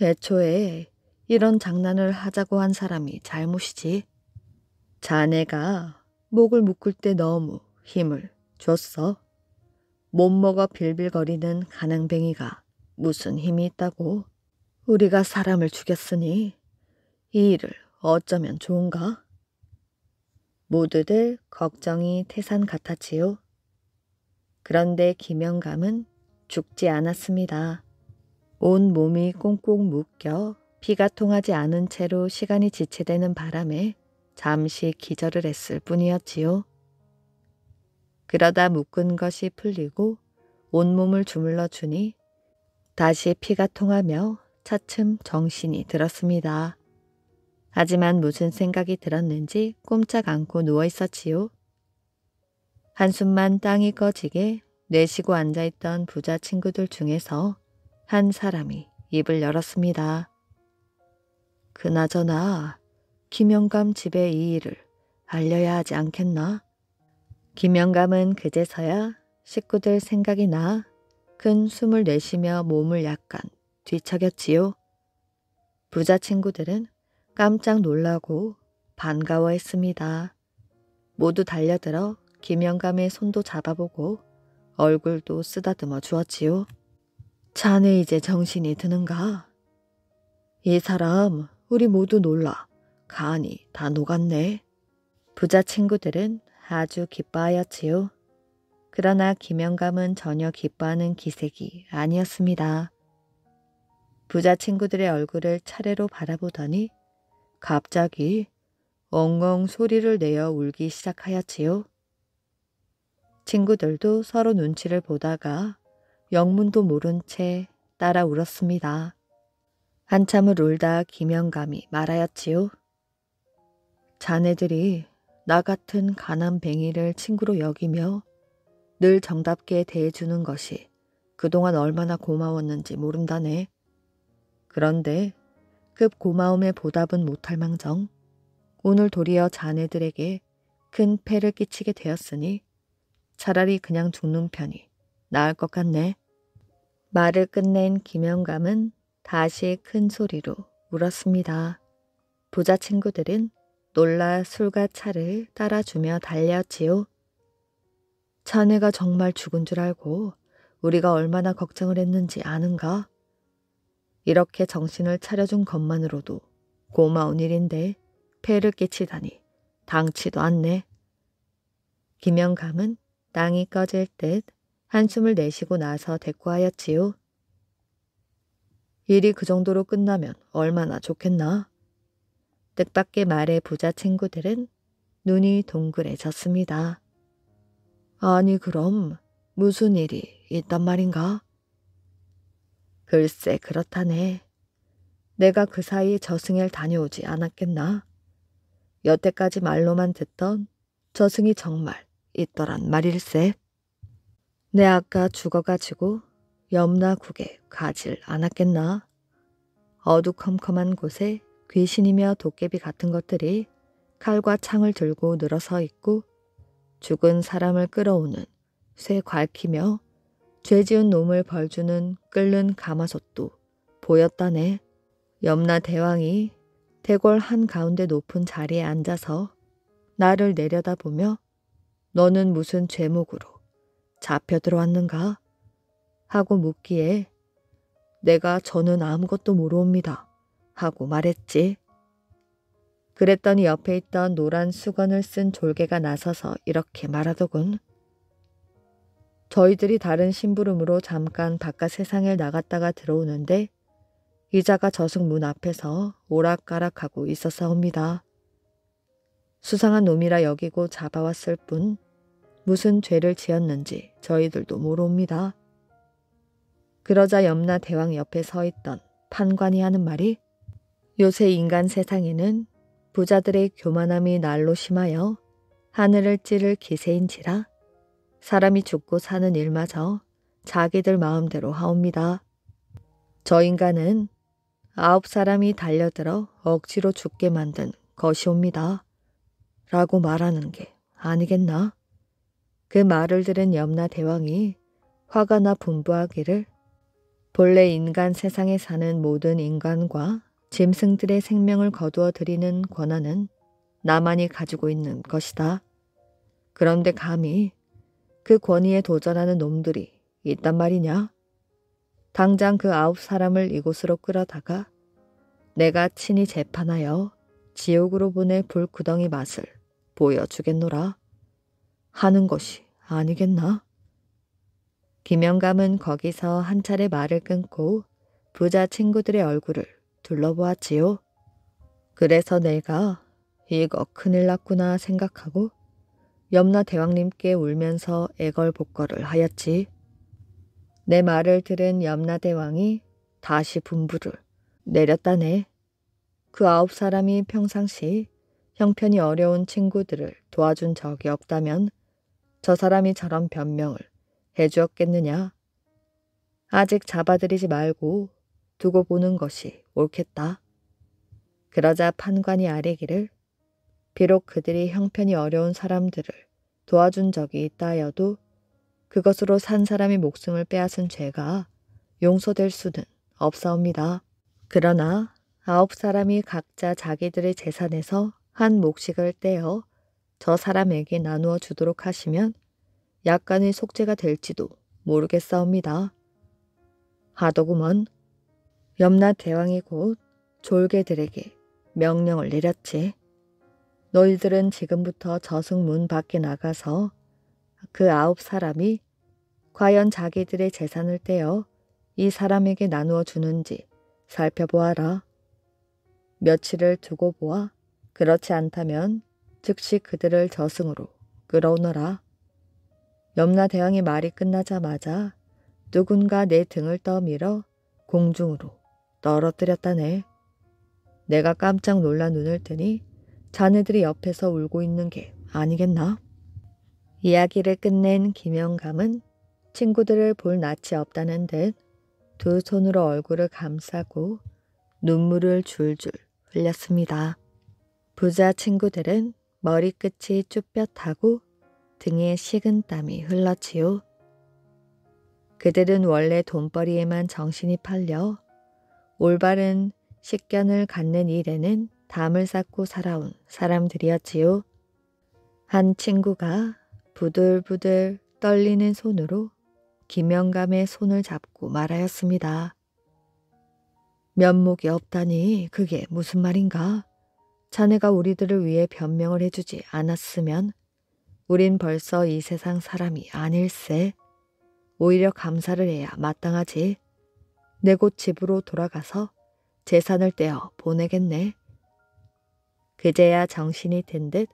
애초에 이런 장난을 하자고 한 사람이 잘못이지. 자네가 목을 묶을 때 너무 힘을 줬어. 못 먹어 빌빌거리는 가난뱅이가 무슨 힘이 있다고. 우리가 사람을 죽였으니 이 일을 어쩌면 좋은가? 모두들 걱정이 태산 같았지요. 그런데 김영감은 죽지 않았습니다. 온 몸이 꽁꽁 묶여 피가 통하지 않은 채로 시간이 지체되는 바람에 잠시 기절을 했을 뿐이었지요. 그러다 묶은 것이 풀리고 온몸을 주물러 주니 다시 피가 통하며 차츰 정신이 들었습니다. 하지만 무슨 생각이 들었는지 꼼짝 않고 누워 있었지요. 한숨만 땅이 꺼지게 내쉬고 앉아있던 부자 친구들 중에서 한 사람이 입을 열었습니다. 그나저나 김영감 집에 이 일을 알려야 하지 않겠나? 김영감은 그제서야 식구들 생각이 나 큰 숨을 내쉬며 몸을 약간 뒤척였지요. 부자 친구들은 깜짝 놀라고 반가워했습니다. 모두 달려들어 김영감의 손도 잡아보고 얼굴도 쓰다듬어 주었지요. 자네 이제 정신이 드는가? 이 사람 우리 모두 놀라 간이 다 녹았네. 부자 친구들은 아주 기뻐하였지요. 그러나 김영감은 전혀 기뻐하는 기색이 아니었습니다. 부자 친구들의 얼굴을 차례로 바라보더니 갑자기 엉엉 소리를 내어 울기 시작하였지요. 친구들도 서로 눈치를 보다가 영문도 모른 채 따라 울었습니다. 한참을 울다 김영감이 말하였지요. 자네들이 나 같은 가난뱅이를 친구로 여기며 늘 정답게 대해주는 것이 그동안 얼마나 고마웠는지 모른다네. 그런데 그 고마움의 보답은 못할 망정 오늘 도리어 자네들에게 큰 폐를 끼치게 되었으니 차라리 그냥 죽는 편이 나을 것 같네. 말을 끝낸 김영감은 다시 큰 소리로 울었습니다. 부자 친구들은 놀라 술과 차를 따라주며 달렸지요. 자네가 정말 죽은 줄 알고 우리가 얼마나 걱정을 했는지 아는가? 이렇게 정신을 차려준 것만으로도 고마운 일인데 폐를 끼치다니 당치도 않네. 김영감은 땅이 꺼질 듯 한숨을 내쉬고 나서 대꾸하였지요. 일이 그 정도로 끝나면 얼마나 좋겠나? 뜻밖의 말에 부자 친구들은 눈이 동그래졌습니다. 아니 그럼 무슨 일이 있단 말인가? 글쎄 그렇다네. 내가 그 사이에 저승을 다녀오지 않았겠나? 여태까지 말로만 듣던 저승이 정말 있더란 말일세. 내 아까 죽어가지고 염라국에 가질 않았겠나. 어두컴컴한 곳에 귀신이며 도깨비 같은 것들이 칼과 창을 들고 늘어서 있고 죽은 사람을 끌어오는 쇠 괄키며 죄지은 놈을 벌주는 끓는 가마솥도 보였다네. 염라 대왕이 대궐 한가운데 높은 자리에 앉아서 나를 내려다보며 너는 무슨 죄목으로 잡혀 들어왔는가? 하고 묻기에 내가 저는 아무것도 모르옵니다. 하고 말했지. 그랬더니 옆에 있던 노란 수건을 쓴 졸개가 나서서 이렇게 말하더군. 저희들이 다른 심부름으로 잠깐 바깥 세상에 나갔다가 들어오는데 이자가 저승 문 앞에서 오락가락하고 있었사옵니다. 수상한 놈이라 여기고 잡아왔을 뿐 무슨 죄를 지었는지 저희들도 모르옵니다. 그러자 염라 대왕 옆에 서 있던 판관이 하는 말이 요새 인간 세상에는 부자들의 교만함이 날로 심하여 하늘을 찌를 기세인지라 사람이 죽고 사는 일마저 자기들 마음대로 하옵니다. 저 인간은 9사람이 달려들어 억지로 죽게 만든 것이옵니다. 라고 말하는 게 아니겠나? 그 말을 들은 염라 대왕이 화가 나 분부하기를 본래 인간 세상에 사는 모든 인간과 짐승들의 생명을 거두어 드리는 권한은 나만이 가지고 있는 것이다. 그런데 감히 그 권위에 도전하는 놈들이 있단 말이냐? 당장 그 9사람을 이곳으로 끌어다가 내가 친히 재판하여 지옥으로 보낼 불구덩이 맛을 보여주겠노라 하는 것이 아니겠나? 김영감은 거기서 한 차례 말을 끊고 부자 친구들의 얼굴을 둘러보았지요. 그래서 내가 이거 큰일 났구나 생각하고 염라 대왕님께 울면서 애걸복걸을 하였지. 내 말을 들은 염라 대왕이 다시 분부를 내렸다네. 그 9사람이 평상시 형편이 어려운 친구들을 도와준 적이 없다면 저 사람이 저런 변명을 해주었겠느냐. 아직 잡아들이지 말고 두고 보는 것이 옳겠다. 그러자 판관이 아뢰기를 비록 그들이 형편이 어려운 사람들을 도와준 적이 있다 하여도 그것으로 산 사람의 목숨을 빼앗은 죄가 용서될 수는 없사옵니다. 그러나 9사람이 각자 자기들의 재산에서 한 몫씩을 떼어 저 사람에게 나누어 주도록 하시면 약간의 속죄가 될지도 모르겠사옵니다. 하더구먼. 염라 대왕이 곧 졸개들에게 명령을 내렸지. 너희들은 지금부터 저승문 밖에 나가서 그 9사람이 과연 자기들의 재산을 떼어 이 사람에게 나누어 주는지 살펴보아라. 며칠을 두고 보아 그렇지 않다면 즉시 그들을 저승으로 끌어오너라. 염라 대왕의 말이 끝나자마자 누군가 내 등을 떠밀어 공중으로 떨어뜨렸다네. 내가 깜짝 놀라 눈을 뜨니 자네들이 옆에서 울고 있는 게 아니겠나? 이야기를 끝낸 김영감은 친구들을 볼 낯이 없다는 듯 두 손으로 얼굴을 감싸고 눈물을 줄줄 흘렸습니다. 부자 친구들은 머리끝이 쭈뼛하고 등에 식은땀이 흘렀지요. 그들은 원래 돈벌이에만 정신이 팔려 올바른 식견을 갖는 일에는 담을 쌓고 살아온 사람들이었지요. 한 친구가 부들부들 떨리는 손으로 김영감의 손을 잡고 말하였습니다. 면목이 없다니 그게 무슨 말인가? 자네가 우리들을 위해 변명을 해주지 않았으면 우린 벌써 이 세상 사람이 아닐세. 오히려 감사를 해야 마땅하지. 내 곧 집으로 돌아가서 재산을 떼어 보내겠네. 그제야 정신이 든 듯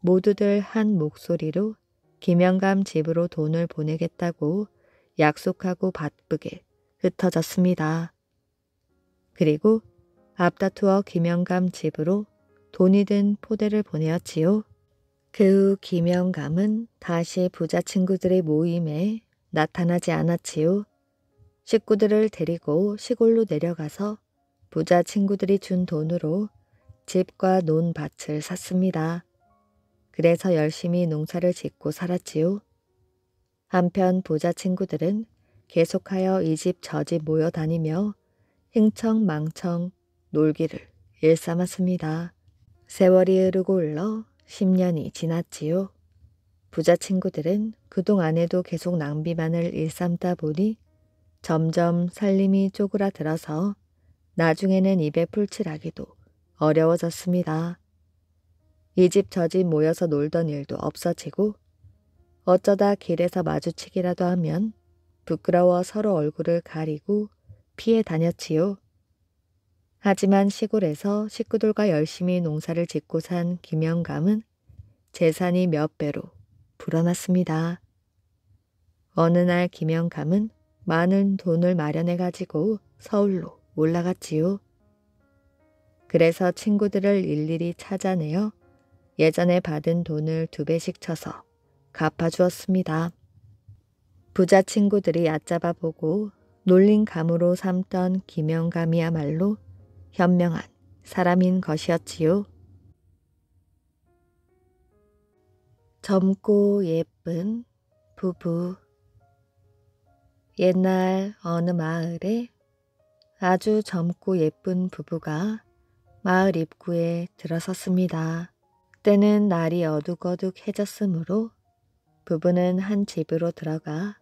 모두들 한 목소리로 김영감 집으로 돈을 보내겠다고 약속하고 바쁘게 흩어졌습니다. 그리고 앞다투어 김영감 집으로 돈이 든 포대를 보내었지요. 그 후 김영감은 다시 부자 친구들의 모임에 나타나지 않았지요. 식구들을 데리고 시골로 내려가서 부자 친구들이 준 돈으로 집과 논밭을 샀습니다. 그래서 열심히 농사를 짓고 살았지요. 한편 부자 친구들은 계속하여 이 집 저 집 모여 다니며 흥청망청 놀기를 일삼았습니다. 세월이 흐르고 흘러 10년이 지났지요. 부자 친구들은 그동안에도 계속 낭비만을 일삼다 보니 점점 살림이 쪼그라들어서 나중에는 입에 풀칠하기도 어려워졌습니다. 이 집 저 집 모여서 놀던 일도 없어지고 어쩌다 길에서 마주치기라도 하면 부끄러워 서로 얼굴을 가리고 피해 다녔지요. 하지만 시골에서 식구들과 열심히 농사를 짓고 산 김영감은 재산이 몇 배로 불어났습니다. 어느 날 김영감은 많은 돈을 마련해 가지고 서울로 올라갔지요. 그래서 친구들을 일일이 찾아내어 예전에 받은 돈을 2배씩 쳐서 갚아주었습니다. 부자 친구들이 얕잡아 보고 놀린 감으로 삼던 김영감이야말로 현명한 사람인 것이었지요. 젊고 예쁜 부부. 옛날 어느 마을에 아주 젊고 예쁜 부부가 마을 입구에 들어섰습니다. 때는 날이 어둑어둑해졌으므로 부부는 한 집으로 들어가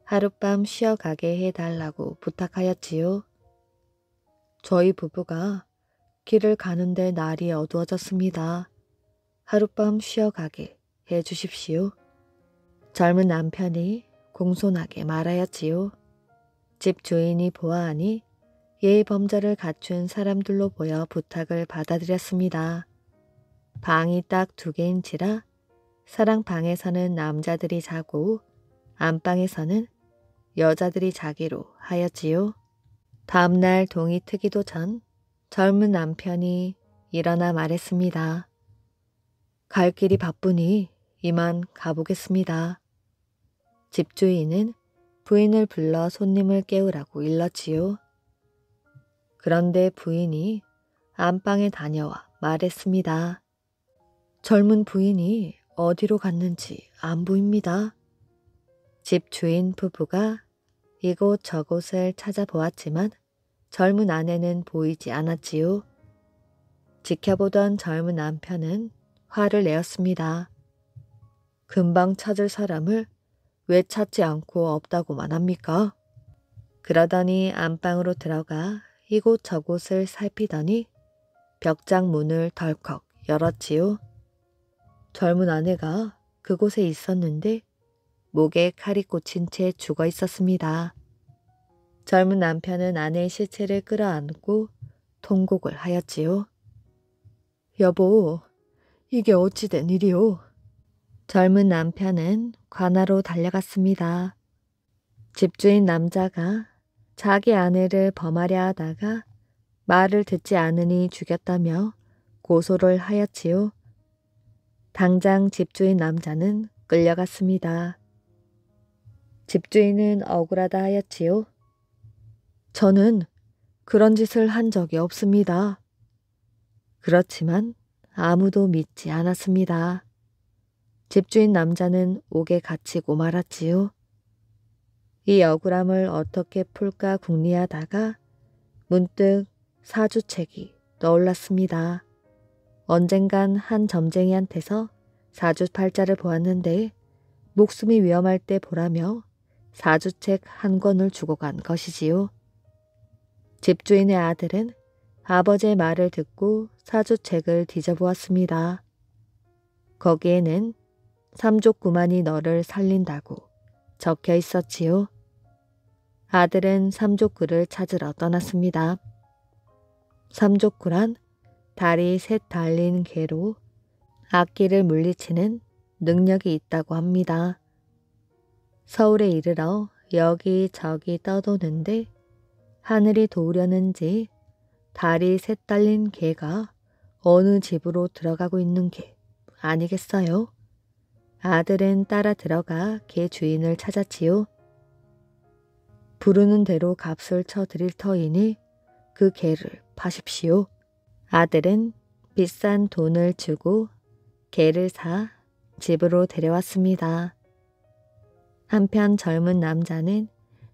하룻밤 쉬어가게 해달라고 부탁하였지요. 저희 부부가 길을 가는데 날이 어두워졌습니다. 하룻밤 쉬어가게 해주십시오. 젊은 남편이 공손하게 말하였지요. 집 주인이 보아하니 예의범절을 갖춘 사람들로 보여 부탁을 받아들였습니다. 방이 딱 2개인치라 사랑방에서는 남자들이 자고 안방에서는 여자들이 자기로 하였지요. 다음날 동이 트기도 전 젊은 남편이 일어나 말했습니다. 갈 길이 바쁘니 이만 가보겠습니다. 집주인은 부인을 불러 손님을 깨우라고 일렀지요. 그런데 부인이 안방에 다녀와 말했습니다. 젊은 부인이 어디로 갔는지 안 보입니다. 집주인 부부가 이곳 저곳을 찾아보았지만 젊은 아내는 보이지 않았지요. 지켜보던 젊은 남편은 화를 내었습니다. 금방 찾을 사람을 왜 찾지 않고 없다고만 합니까? 그러더니 안방으로 들어가 이곳 저곳을 살피더니 벽장 문을 덜컥 열었지요. 젊은 아내가 그곳에 있었는데 목에 칼이 꽂힌 채 죽어 있었습니다. 젊은 남편은 아내의 시체를 끌어안고 통곡을 하였지요. 여보, 이게 어찌 된 일이오? 젊은 남편은 관하로 달려갔습니다. 집주인 남자가 자기 아내를 범하려 하다가 말을 듣지 않으니 죽였다며 고소를 하였지요. 당장 집주인 남자는 끌려갔습니다. 집주인은 억울하다 하였지요. 저는 그런 짓을 한 적이 없습니다. 그렇지만 아무도 믿지 않았습니다. 집주인 남자는 옥에 갇히고 말았지요. 이 억울함을 어떻게 풀까 궁리하다가 문득 사주책이 떠올랐습니다. 언젠간 한 점쟁이한테서 사주팔자를 보았는데 목숨이 위험할 때 보라며 사주책 한 권을 주고 간 것이지요. 집주인의 아들은 아버지의 말을 듣고 사주책을 뒤져보았습니다. 거기에는 삼족구만이 너를 살린다고 적혀 있었지요. 아들은 삼족구를 찾으러 떠났습니다. 삼족구란 다리 3 달린 개로 악기를 물리치는 능력이 있다고 합니다. 서울에 이르러 여기저기 떠도는데 하늘이 도우려는지 다리 3 달린 개가 어느 집으로 들어가고 있는 게 아니겠어요? 아들은 따라 들어가 개 주인을 찾았지요. 부르는 대로 값을 쳐드릴 터이니 그 개를 파십시오. 아들은 비싼 돈을 주고 개를 사 집으로 데려왔습니다. 한편 젊은 남자는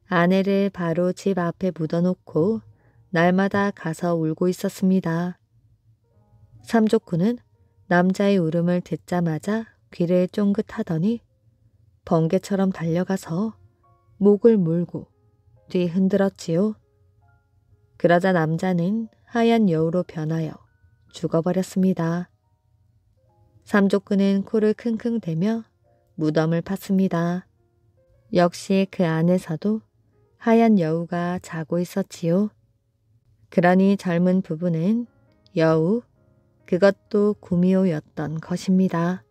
아내를 바로 집 앞에 묻어놓고 날마다 가서 울고 있었습니다. 삼족구는 남자의 울음을 듣자마자 귀를 쫑긋하더니 번개처럼 달려가서 목을 물고 뒤 흔들었지요. 그러자 남자는 하얀 여우로 변하여 죽어버렸습니다. 삼족구는 코를 킁킁 대며 무덤을 팠습니다. 역시 그 안에서도 하얀 여우가 자고 있었지요. 그러니 젊은 부부는 여우, 그것도 구미호였던 것입니다.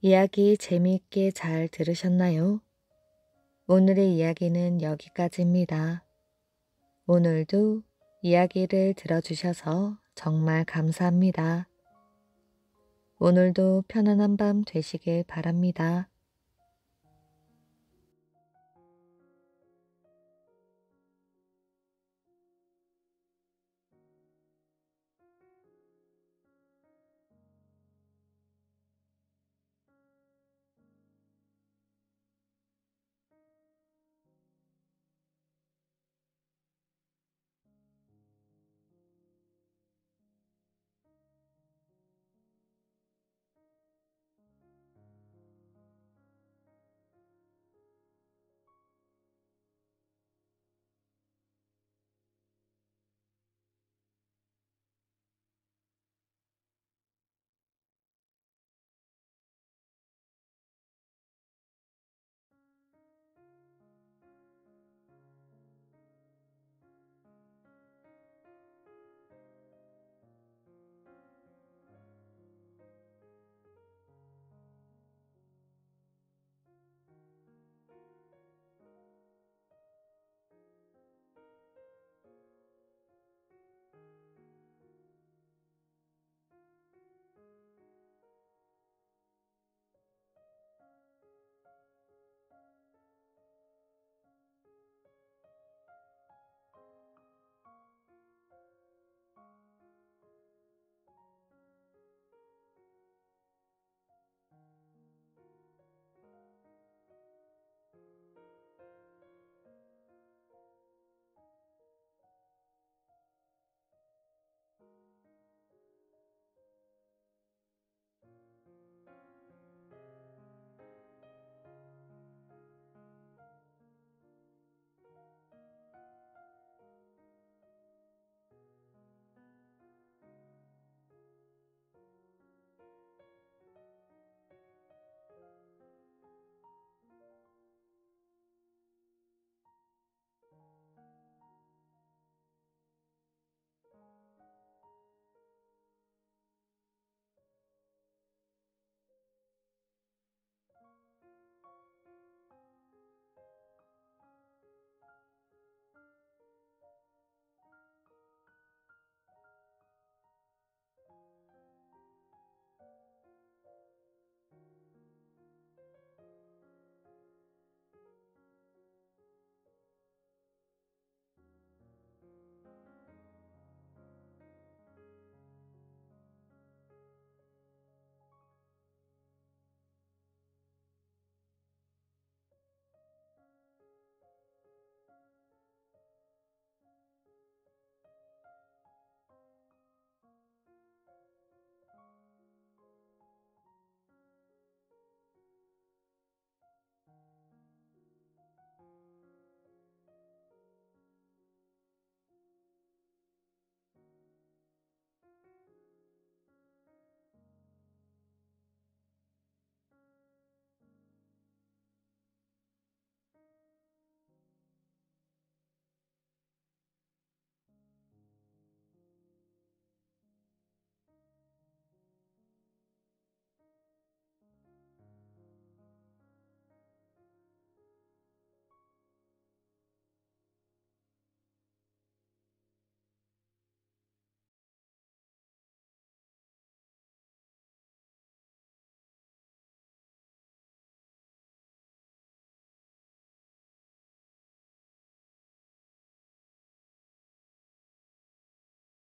이야기 재미있게 잘 들으셨나요? 오늘의 이야기는 여기까지입니다. 오늘도 이야기를 들어주셔서 정말 감사합니다. 오늘도 편안한 밤 되시길 바랍니다.